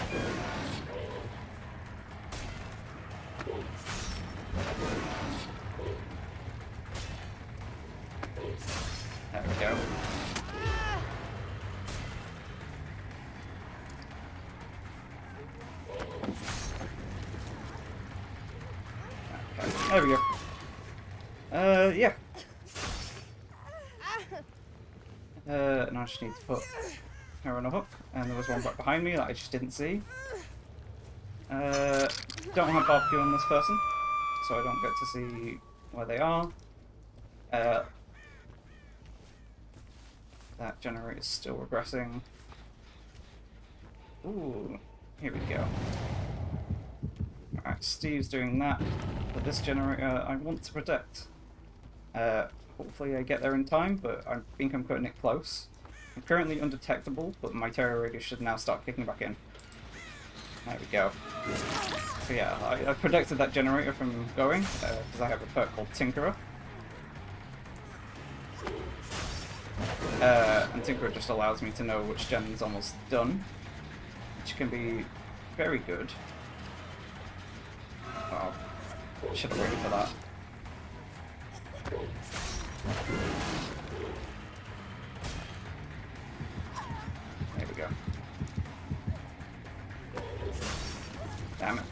There we go. Okay, there we go. Yeah. Now I just need to put her on a hook, and there was one right behind me that I just didn't see. Don't have barbecue on this person, so I don't get to see where they are. That generator is still regressing. Ooh, here we go. Alright, Steve's doing that. But this generator I want to protect. Hopefully I get there in time, but I think I'm cutting it close. I'm currently undetectable, but my terror radius should now start kicking back in. There we go. So yeah, I protected that generator from going, because I have a perk called Tinkerer. And Tinkerer just allows me to know which gen's almost done, which can be very good. Oh, should have waited for that. There we go. Damn it.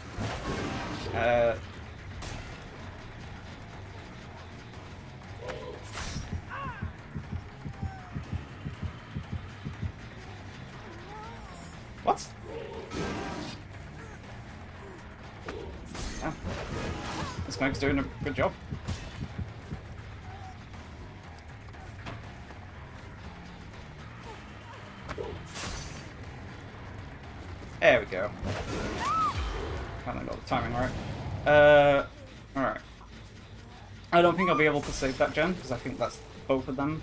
What? Damn. This Meg's doing a good job. There we go. Finally got the timing right. Alright. I don't think I'll be able to save that gen, because I think that's both of them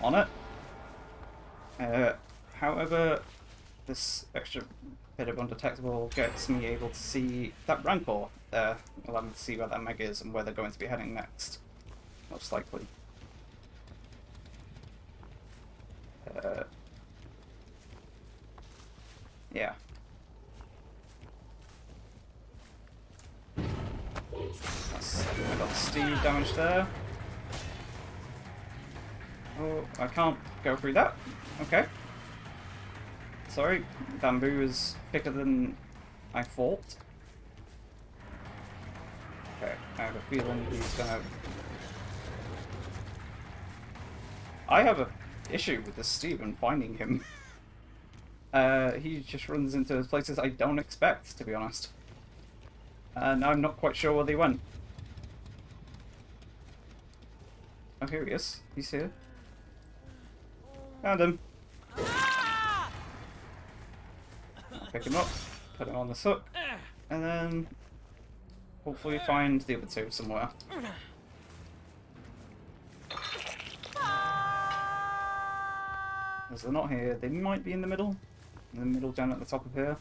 on it. However, this extra bit of undetectable gets me able to see that Rancor there. Allow me to see where that Meg is and where they're going to be heading next. Most likely. Yeah. I got Steve damage there. Oh, I can't go through that. Okay. Sorry, Bamboo is thicker than I thought. Okay, I have a feeling he's gonna... I have a issue with this Steve and finding him. He just runs into places I don't expect, to be honest. And I'm not quite sure where they went. Oh, here he is. He's here. Found him. Pick him up, put him on this hook, and then hopefully find the other two somewhere. As they're not here, they might be in the middle. In the middle down at the top of here.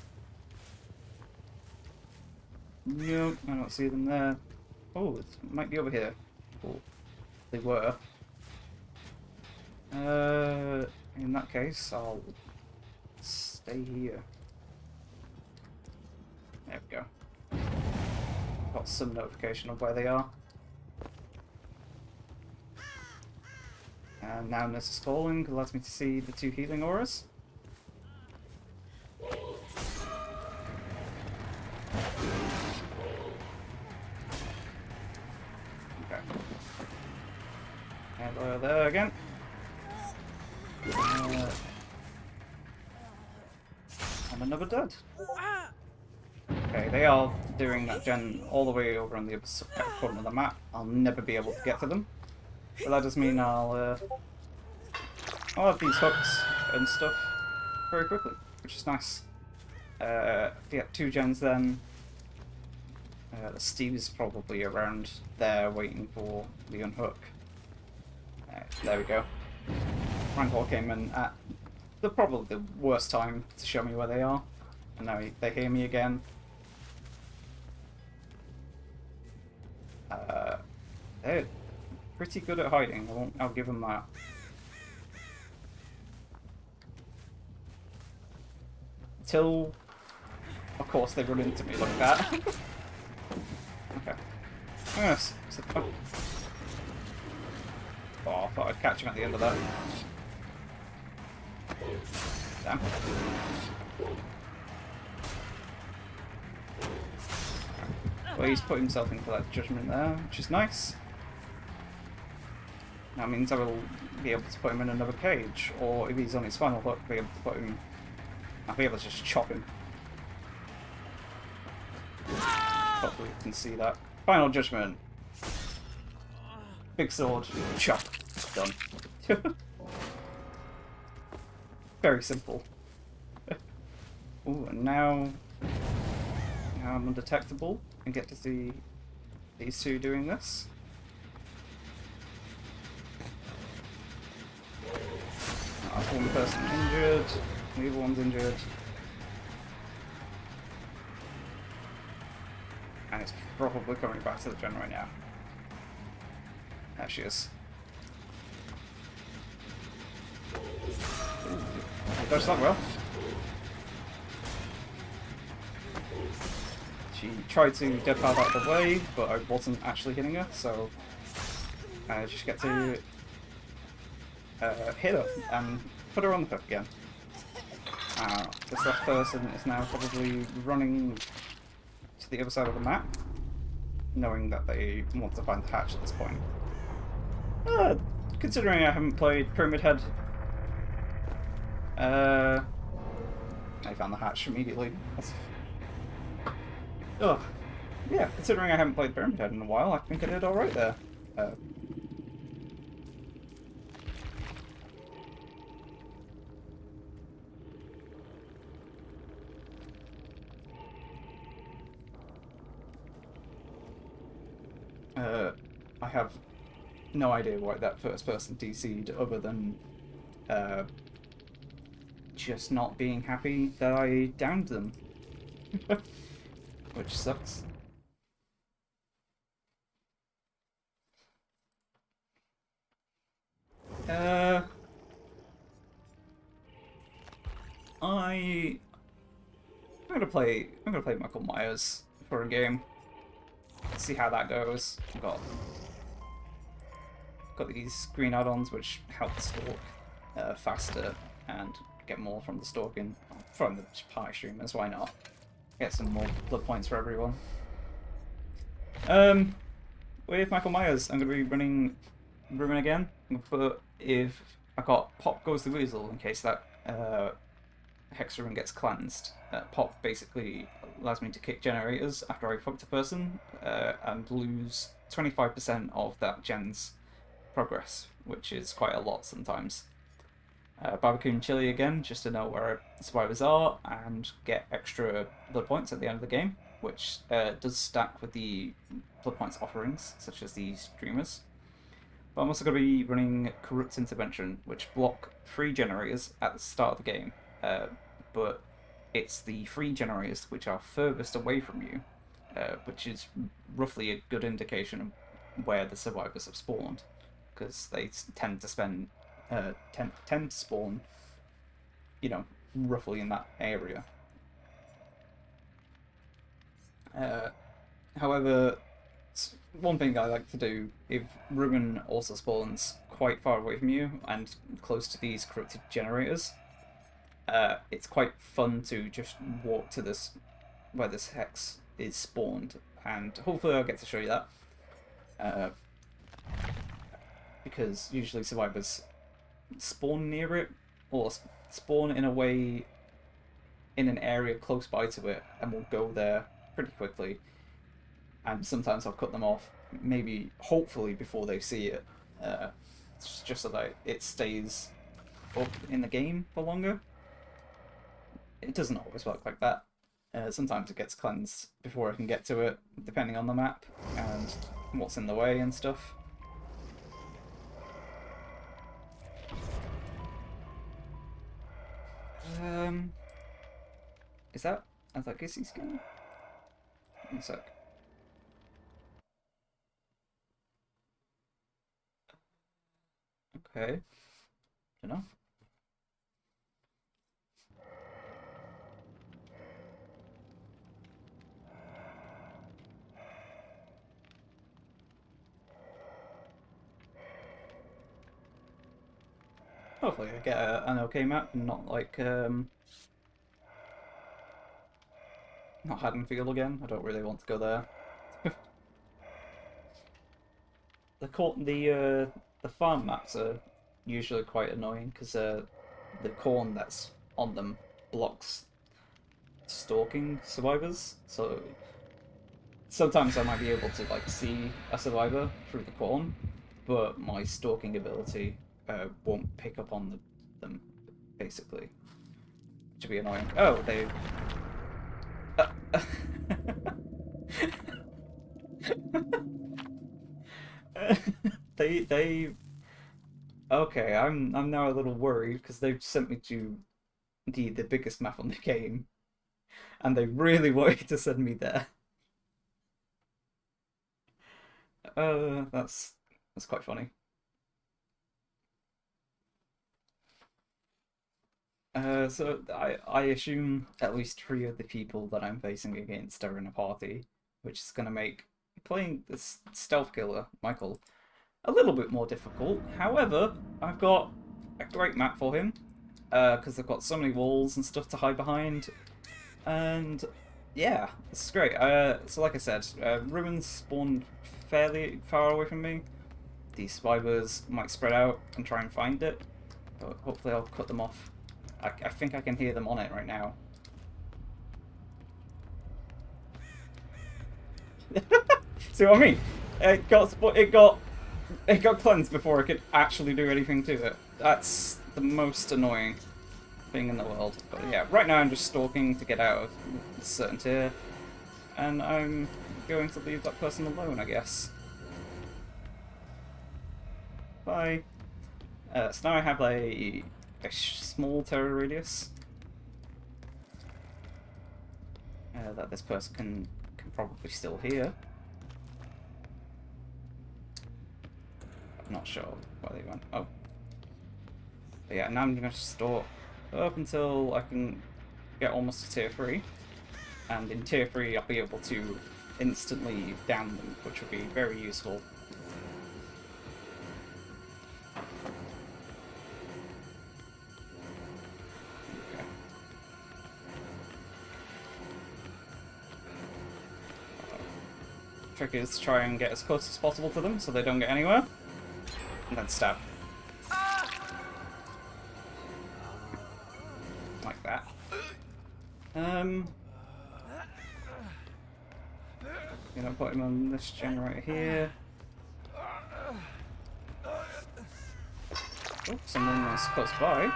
Nope, I don't see them there. Oh, it might be over here. Oh, they were. In that case, I'll stay here. There we go. Got some notification of where they are. And now Nurse is calling, allows me to see the two healing auras. Okay. And there again. And another dead. Okay, they are doing that gen all the way over on the other corner of the map. I'll never be able to get to them. But that does mean I'll have these hooks and stuff very quickly, which is nice. Yeah, 2 gens then. Steve's probably around there waiting for the unhook. There we go. Rancor came in at probably the worst time to show me where they are. And now they hear me again. They're pretty good at hiding. I'll give them that. Until, of course, they run into me like that. Okay. Yes. Oh, I thought I'd catch him at the end of that. Damn. Well, he's put himself into that judgment there, which is nice. That means I will be able to put him in another cage, or if he's on his final hook, be able to put him... I'll be able to just chop him. Hopefully you can see that. Final judgment. Big sword, chop, done. Very simple. Ooh, and now I'm undetectable and get to see these two doing this. That's one person injured, the other one's injured. And it's probably coming back to the gen right now. There she is. Ooh, dodged that well. She tried to dead pad out of the way, but I wasn't actually hitting her, so I just get to hit her and put her on the hook again. This last person is now probably running to the other side of the map, knowing that they want to find the hatch at this point. Considering I haven't played Pyramid Head, I found the hatch immediately. Yeah, considering I haven't played Pyramid Head in a while, I think I did alright there. I have no idea why that first person DC'd other than just not being happy that I downed them. Which sucks. I'm gonna play Michael Myers for a game. See how that goes. Got these green add-ons which help stalk faster and get more from the stalking from the party streamers. Why not? Get some more blood points for everyone. With Michael Myers, I'm gonna be running Ruin again, but if I got Pop Goes the Weasel in case that Hex Ruin gets cleansed. Pop basically allows me to kick generators after I fucked a person and lose 25% of that gen's progress, which is quite a lot sometimes. Barbecue and Chili again, just to know where survivors are and get extra blood points at the end of the game, which does stack with the blood points offerings, such as the streamers. But I'm also going to be running Corrupt Intervention, which block free generators at the start of the game. But it's the free generators which are furthest away from you, which is roughly a good indication of where the survivors have spawned, because they tend to spawn, you know, roughly in that area. However, one thing I like to do, if Ruin also spawns quite far away from you and close to these corrupted generators, it's quite fun to just walk to this where this hex is spawned, and hopefully I'll get to show you that. Because usually survivors spawn near it, or spawn in a way in an area close by to it, and will go there pretty quickly. And sometimes I'll cut them off, maybe, hopefully, before they see it, just so that it stays up in the game for longer. It doesn't always work like that. Sometimes it gets cleansed before I can get to it, depending on the map and what's in the way and stuff. Is that Gissy skin? One sec. Okay. Dunno. Hopefully I get an okay map and not like not Haddonfield again. I don't really want to go there. The farm maps are usually quite annoying because the corn that's on them blocks stalking survivors. So sometimes I might be able to like see a survivor through the corn, but my stalking ability won't pick up on them basically. Should be annoying. Oh, they... they... Okay, I'm now a little worried because they've sent me to the biggest map on the game, and they really wanted to send me there. That's quite funny. So I assume at least 3 of the people that I'm facing against are in a party, which is gonna make playing this stealth killer, Michael, a little bit more difficult. However, I've got a great map for him, because I've got so many walls and stuff to hide behind, and yeah, this is great. So like I said, ruins spawned fairly far away from me. These spiders might spread out and try and find it, but hopefully I'll cut them off. I think I can hear them on it right now. See what I mean? It got cleansed before I could actually do anything to it. That's the most annoying thing in the world. But yeah, right now I'm just stalking to get out of a certain tier, and I'm going to leave that person alone, I guess. Bye. So now I have a small terror radius that this person can probably still hear. I'm not sure where they went. Oh. But yeah, now I'm going to stalk up until I can get almost to tier 3. And in tier 3 I'll be able to instantly down them, which would be very useful. Trick is to try and get as close as possible to them so they don't get anywhere, and then stab. Like that. You know, put him on this gen right here. Oh, someone was close by.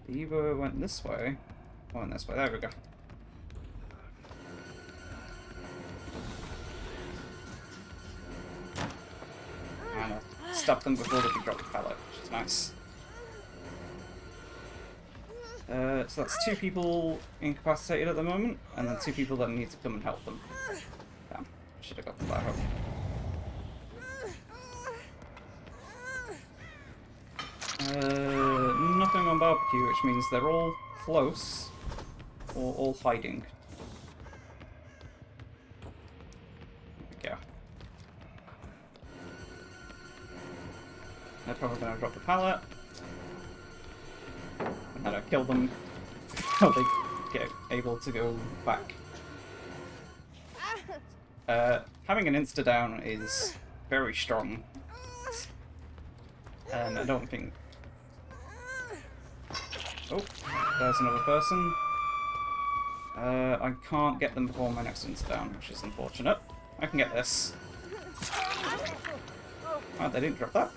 The Evo went this way. Oh, and this way. There we go. And I'll stop them before they can drop the pallet, which is nice. So that's 2 people incapacitated at the moment, and then 2 people that need to come and help them. Damn, should have got to that help. Nothing on barbecue, which means they're all close. Or all hiding. There we go. They're probably going to drop the pallet. And then I kill them until they get able to go back. Having an insta-down is very strong. And I don't think... Oh, there's another person. I can't get them before my next insta-down, which is unfortunate. I can get this. Oh, they didn't drop that.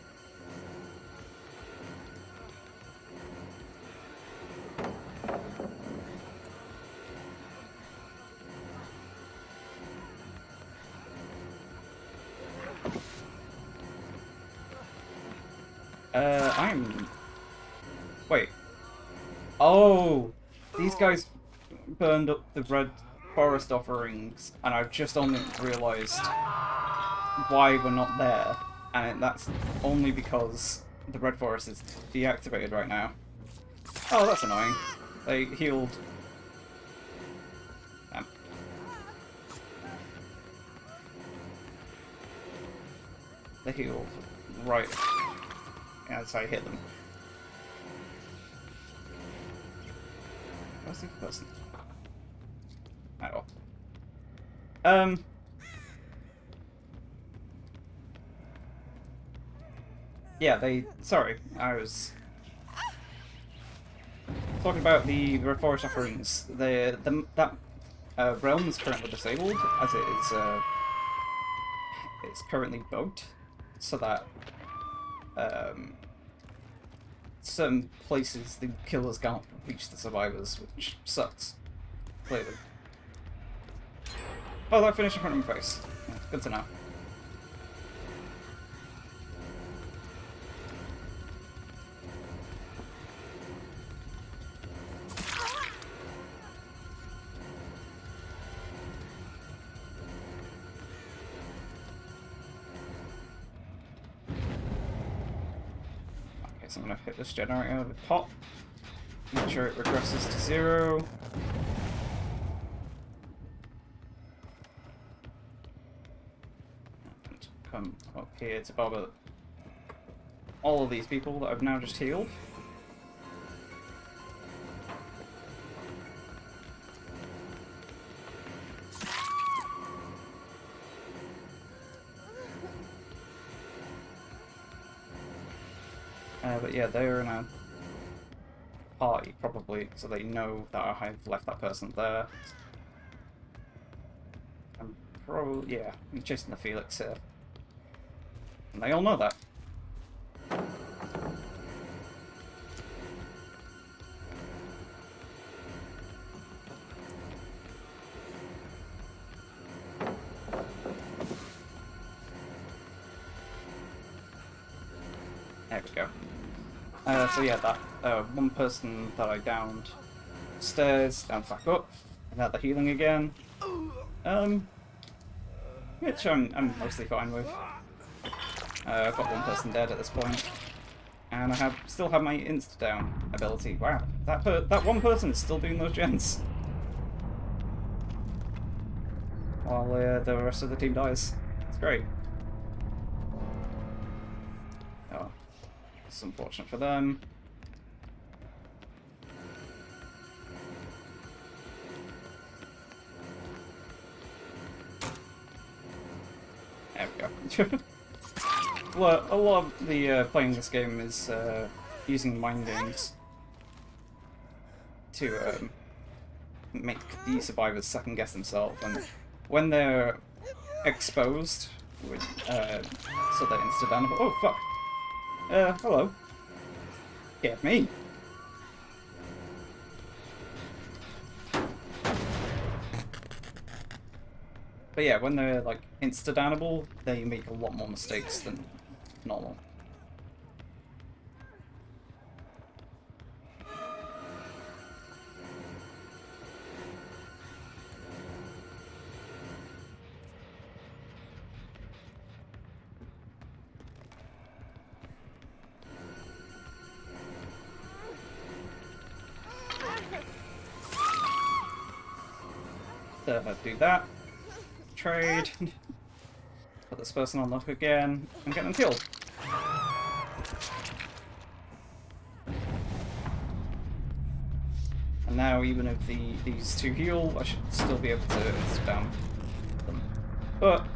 Wait. Oh! These guys burned up the red forest offerings, and I've just only realised why we're not there. And that's only because the red forest is deactivated right now. Oh, that's annoying. They healed. Damn. They healed right as I hit them. Where's the person? Oh. Yeah, sorry, I was talking about the red forest offerings. That realm is currently disabled, as it is. It's currently bugged, so that certain places the killers can't reach the survivors, which sucks. Clearly. Oh, that finished in front of my face. Good to know. Okay, so I'm gonna hit this generator with pop. Make sure it regresses to 0. And come up here to bother all of these people that I've now just healed. But yeah, they're in a party, probably, so they know that I have left that person there. I'm probably, yeah, I'm chasing the Felix here. And they all know that. There we go. So yeah, that one person that I downed stairs, down back up, and now they're healing again. Which I'm mostly fine with. I've got one person dead at this point, and I still have my insta down ability. Wow, that one person is still doing those gens, while the rest of the team dies. It's great. Oh, it's unfortunate for them. There we go. Well, a lot of the playing this game is using mind games to make the survivors second guess themselves, and when they're exposed, with, so they're insta-downable. Oh fuck! Hello. Get me. But yeah, when they're like insta-downable, they make a lot more mistakes than normal. So do that. Trade. Put this person on lock again and get them killed. And now, even if these two heal, I should still be able to insta-down them. But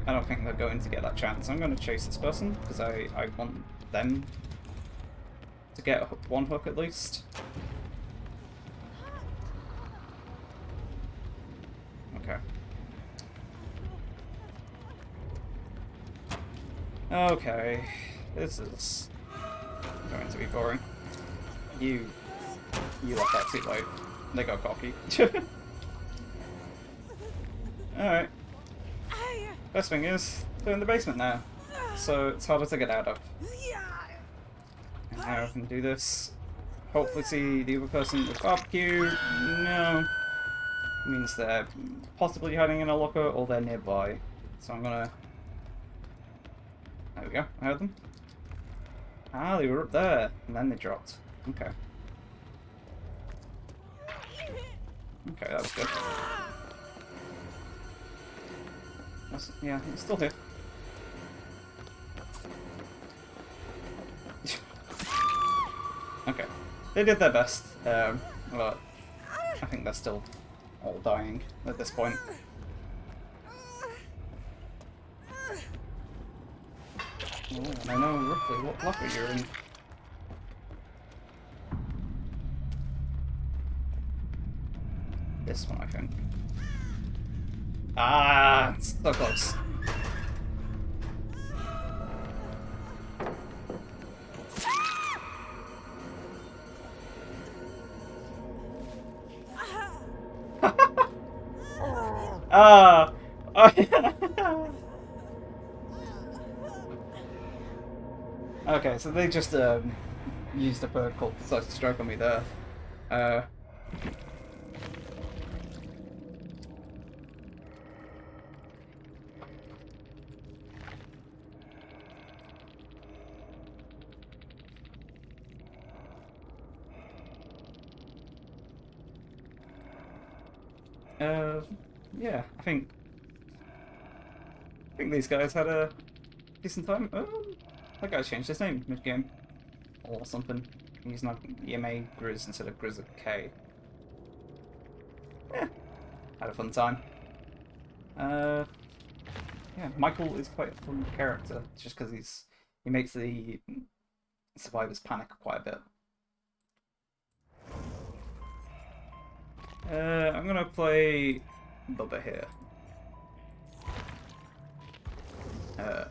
I don't think they're going to get that chance. I'm going to chase this person because I want them to get one hook at least. Okay. Okay, this is going to be boring. You left that too late. They got cocky. Alright. Best thing is, they're in the basement now, so it's harder to get out of. And now I can do this. Hopefully see the other person with barbecue. No. Means they're possibly hiding in a locker or they're nearby. So I'm gonna... There we go, I heard them. Ah, they were up there, and then they dropped. Okay. Okay, that was good. Yeah, it's still here. Okay. They did their best, but I think they're still all dying at this point. Oh, and I know roughly what locker you're in. This one, I think. Ah, it's so close. Ah! Okay, so they just used a bird called Precise Stroke on me there. Uh, uh, yeah, I think these guys had a decent time. That guy's changed his name mid-game or something. He's not EMA Grizz instead of Grizz K. Yeah, had a fun time. Uh, yeah, Michael is quite a fun character just because he makes the survivors panic quite a bit. I'm gonna play Bubba here. Uh,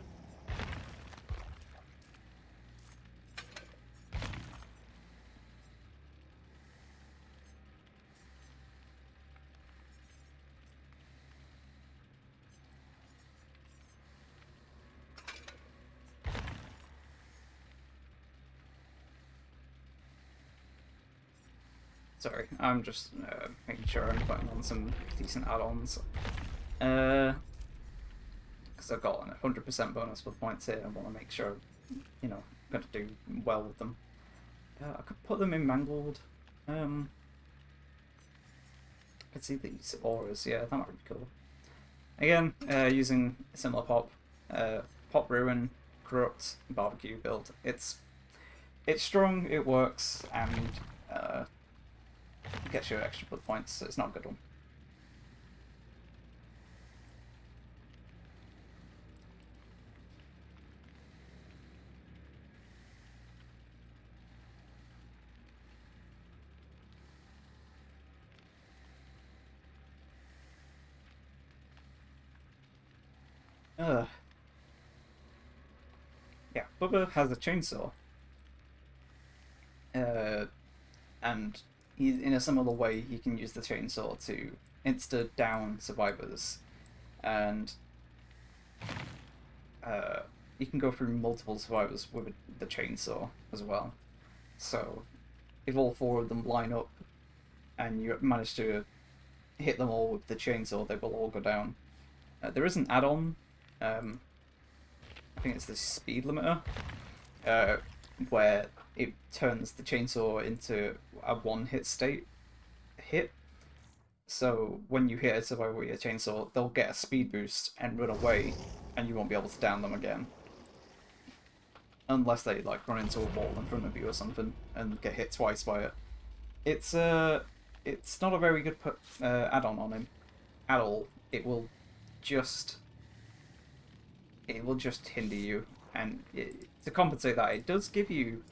Sorry, I'm just making sure I'm putting on some decent add-ons. Because I've got an 100% bonus for points here. I want to make sure, I'm going to do well with them. I could put them in Mangled. I could see these auras. Yeah, that might be cool. Again, using a similar pop ruin, corrupt barbecue build. It's strong. It works, and gets you extra blood points. So it's not a good one. Ugh. Yeah, Bubba has a chainsaw. And in a similar way, he can use the chainsaw to insta down survivors, and you can go through multiple survivors with the chainsaw as well. So if all four of them line up and you manage to hit them all with the chainsaw, they will all go down. There is an add-on. I think it's the speed limiter, where it turns the chainsaw into a one-hit hit. So when you hit a survivor with your chainsaw, they'll get a speed boost and run away, and you won't be able to down them again. Unless they like run into a wall in front of you or something and get hit twice by it. It's not a very good add-on on him at all. It will just hinder you, and to compensate that, it does give you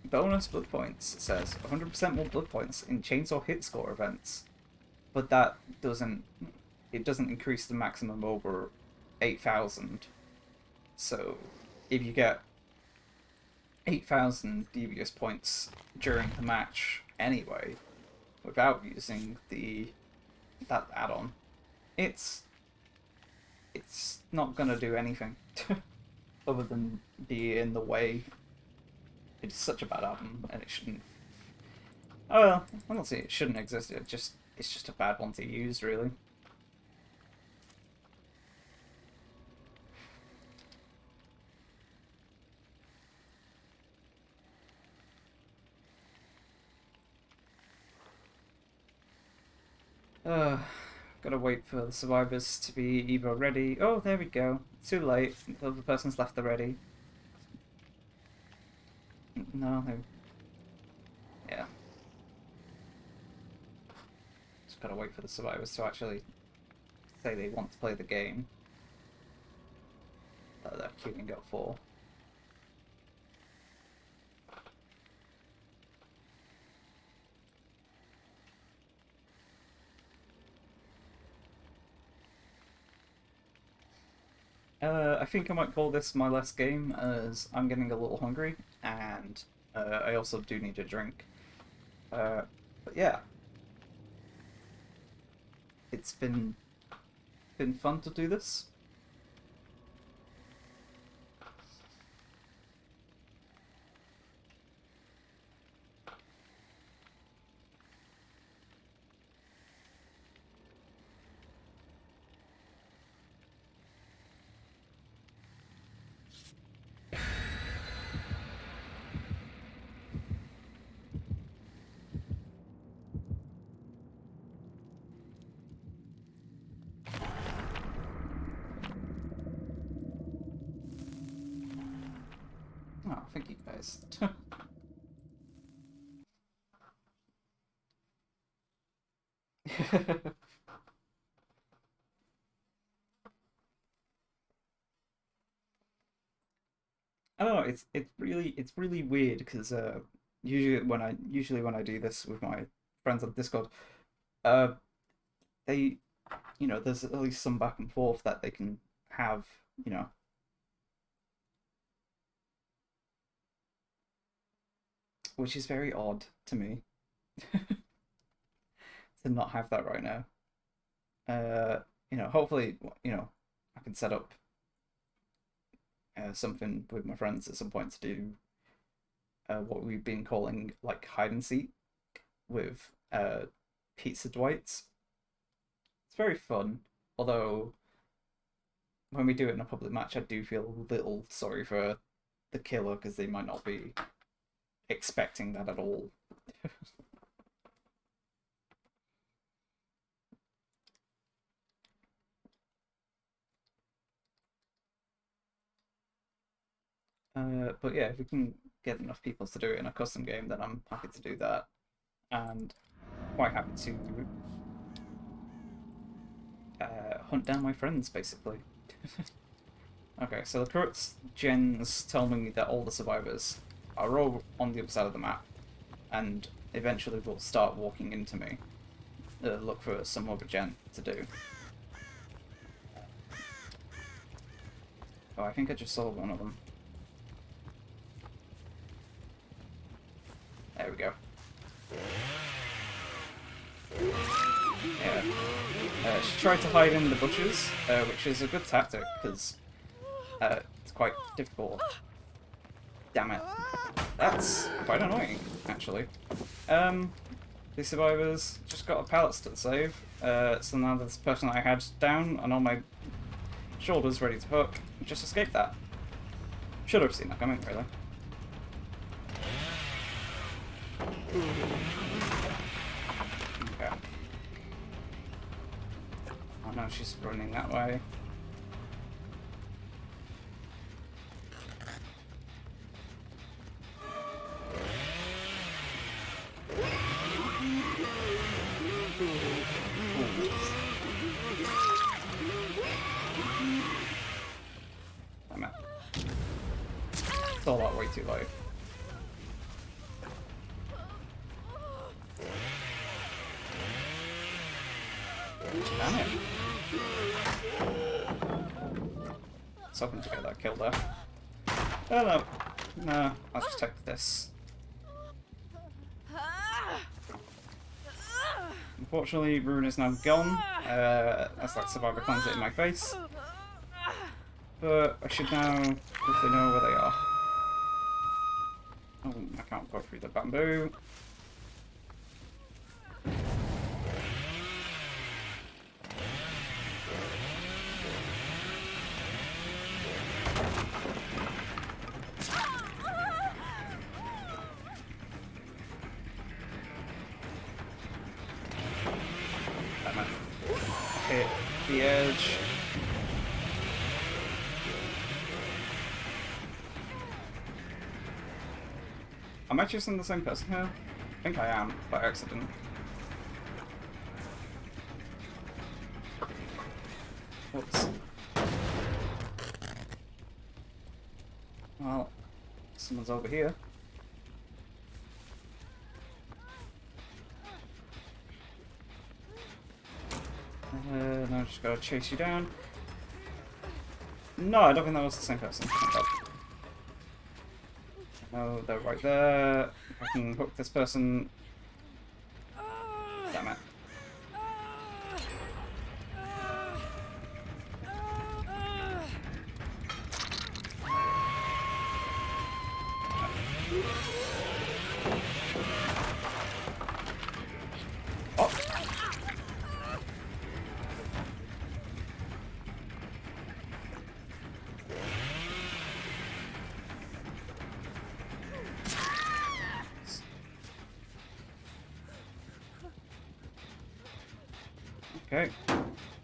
bonus blood points. It says 100% more blood points in chainsaw hit score events, but that doesn't increase the maximum over 8,000. So if you get 8,000 devious points during the match anyway, without using that add-on, it's not gonna do anything other than be in the way. It's such a bad add-on, and it shouldn't. I don't say it shouldn't exist. It's just a bad one to use, really. Gotta wait for the survivors to be either ready. Oh, there we go. Too late. The other person's left the ready. No. Yeah. Just gotta wait for the survivors to actually say they want to play the game that they're queuing up for. I think I might call this my last game, as I'm getting a little hungry, and I also do need a drink. But yeah. it's been fun to do this. Oh, thank you guys. I don't know. It's really weird because usually when I do this with my friends on Discord, uh, they there's at least some back and forth that they can have, which is very odd to me to not have that right now. Hopefully, I can set up something with my friends at some point to do what we've been calling like hide and seek with pizza Dwights. It's very fun, although when we do it in a public match, I do feel a little sorry for the killer because they might not be expecting that at all. But yeah, if we can get enough people to do it in a custom game, then I'm happy to do that, and quite happy to hunt down my friends, basically. Okay, so the current gens tell me that all the survivors are all on the other side of the map, and eventually will start walking into me. Look for some other gen to do. Oh, I think I just saw one of them. There we go. Yeah. She tried to hide in the bushes, which is a good tactic, because it's quite difficult. Damn it. That's quite annoying, actually. The survivors just got a pallet to save, so now this person I had down and on my shoulders ready to hook just escaped that. Should have seen that coming, really. Okay. Oh no, she's running that way. Damn it. It's all that way too low. Damn it. I was hoping to get that kill there. Oh no. No, I'll just take this. Unfortunately, Ruin is now gone. That's like Survivor cleanse it in my face. But I should now hopefully know where they are. Oh, I can't go through the bamboo. Hit the edge. Am I choosing the same person here? I think I am, by accident. Whoops. Well, someone's over here. No, I just gotta chase you down. No, I don't think that was the same person. No, they're right there. I can hook this person. Damn it. Okay.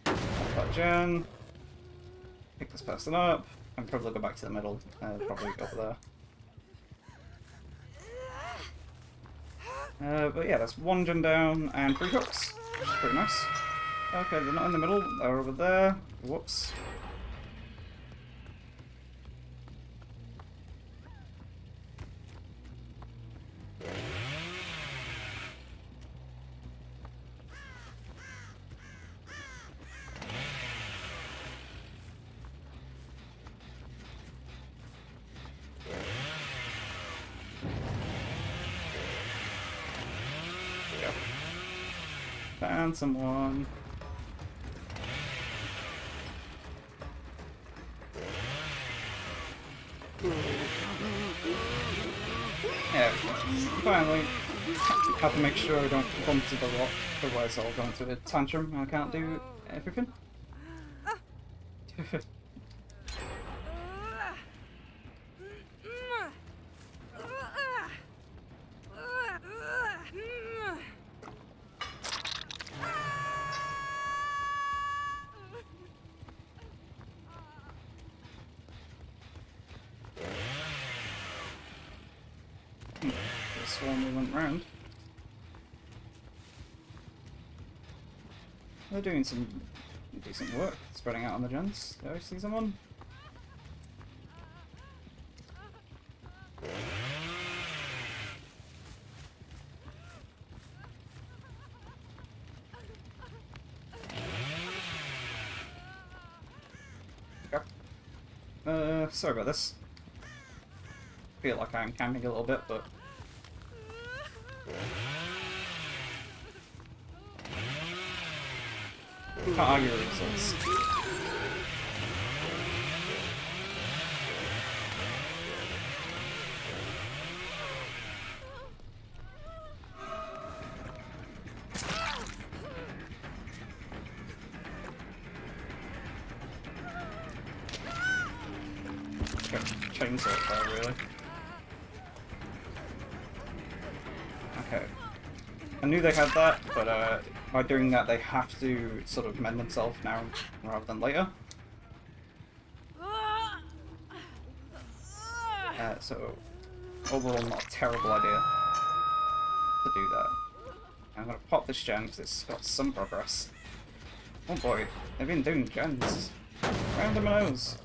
That gen. Pick this person up. And probably go back to the middle. Probably go over there. But yeah, that's 1 gen down and 3 hooks. Which is pretty nice. Okay, they're not in the middle. They're over there. Whoops. Found someone. Yeah, finally. Have to make sure I don't bump to the rock, otherwise I'll go into a tantrum and I can't do everything. This one we went round. They're doing some decent work, spreading out on the gens. Did I see someone? Okay. Sorry about this. Feel like I'm camping a little bit, but can't argue with the results. Chainsaw fire, really. Okay. I knew they had that, but by doing that they have to sort of mend themselves now rather than later. So overall not a terrible idea to do that. I'm gonna pop this gen because it's got some progress. Oh boy, they've been doing gens. Round the nose.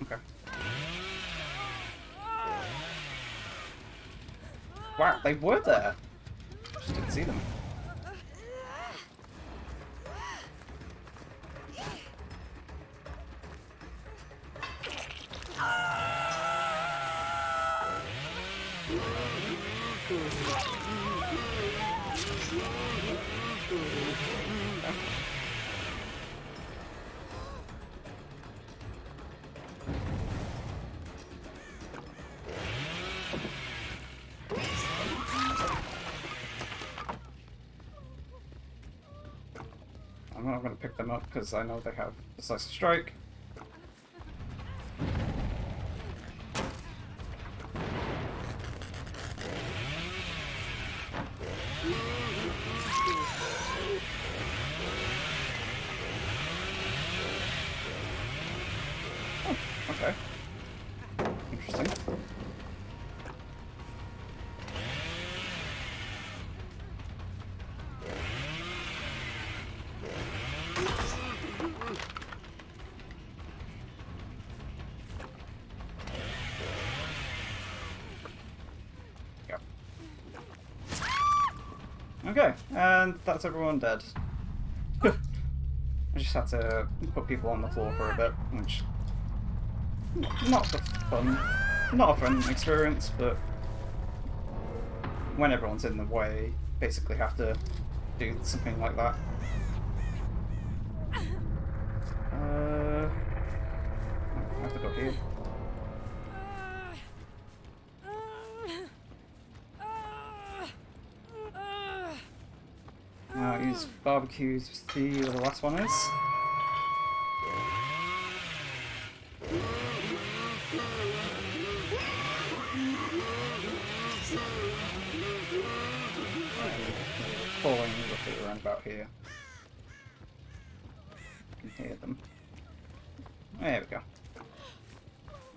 Okay. Wow, they were there. Just didn't see them. I'm not going to pick them up because I know they have Decisive Strike. Oh, okay. Interesting. Okay, and that's everyone dead. I just had to put people on the floor for a bit, which not a fun experience, but when everyone's in the way, basically have to do something like that. I have to go here. Now use barbecues to see where the last one is. Falling roughly around about here. You can hear them. There we go.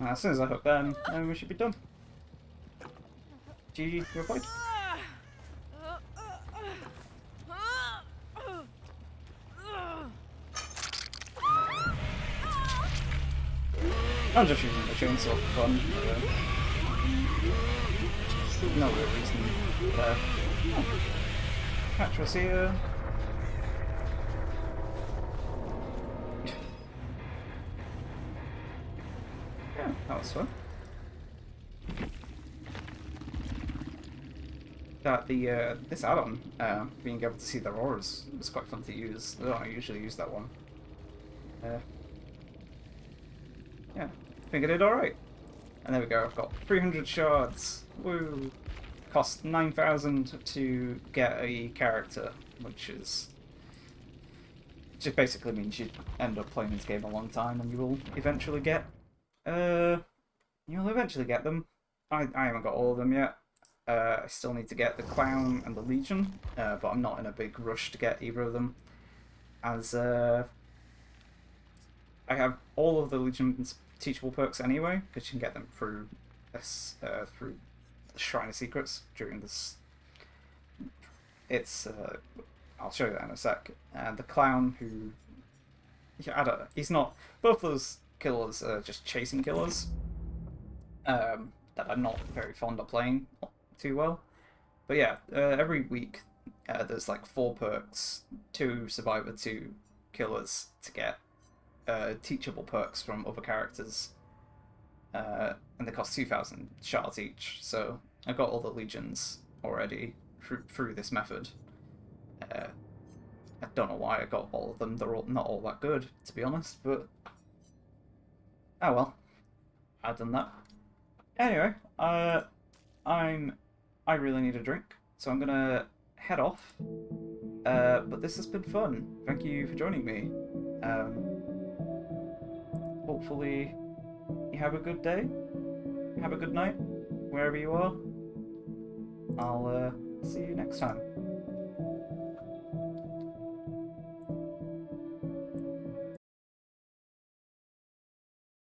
As soon as I hook them, then we should be done. GG, you're played. I'm just using the chainsaw for fun. No real reason there. Oh. Catch was here. Yeah, that was fun. That this add-on, being able to see their auras, was quite fun to use. I don't usually use that one. Yeah, I think I did alright. And there we go, I've got 300 shards. Woo! Cost 9,000 to get a character, which just basically means you end up playing this game a long time and you will eventually get them. I haven't got all of them yet. I still need to get the Clown and the Legion, but I'm not in a big rush to get either of them, as I have all of the Legion's teachable perks anyway, because you can get them through this, through the Shrine of Secrets during this. It's I'll show you that in a sec. And the Clown, who he's not. Both those killers are just chasing killers that I'm not very fond of playing too well. But yeah, every week there's like 4 perks, 2 Survivor, 2 killers to get teachable perks from other characters, and they cost 2,000 shards each. So I got all the legions already through this method. I don't know why I got all of them. They're not all that good, to be honest. But oh well, I've done that. Anyway, I really need a drink, so I'm gonna head off. But this has been fun. Thank you for joining me. Hopefully you have a good day, have a good night, wherever you are. I'll see you next time.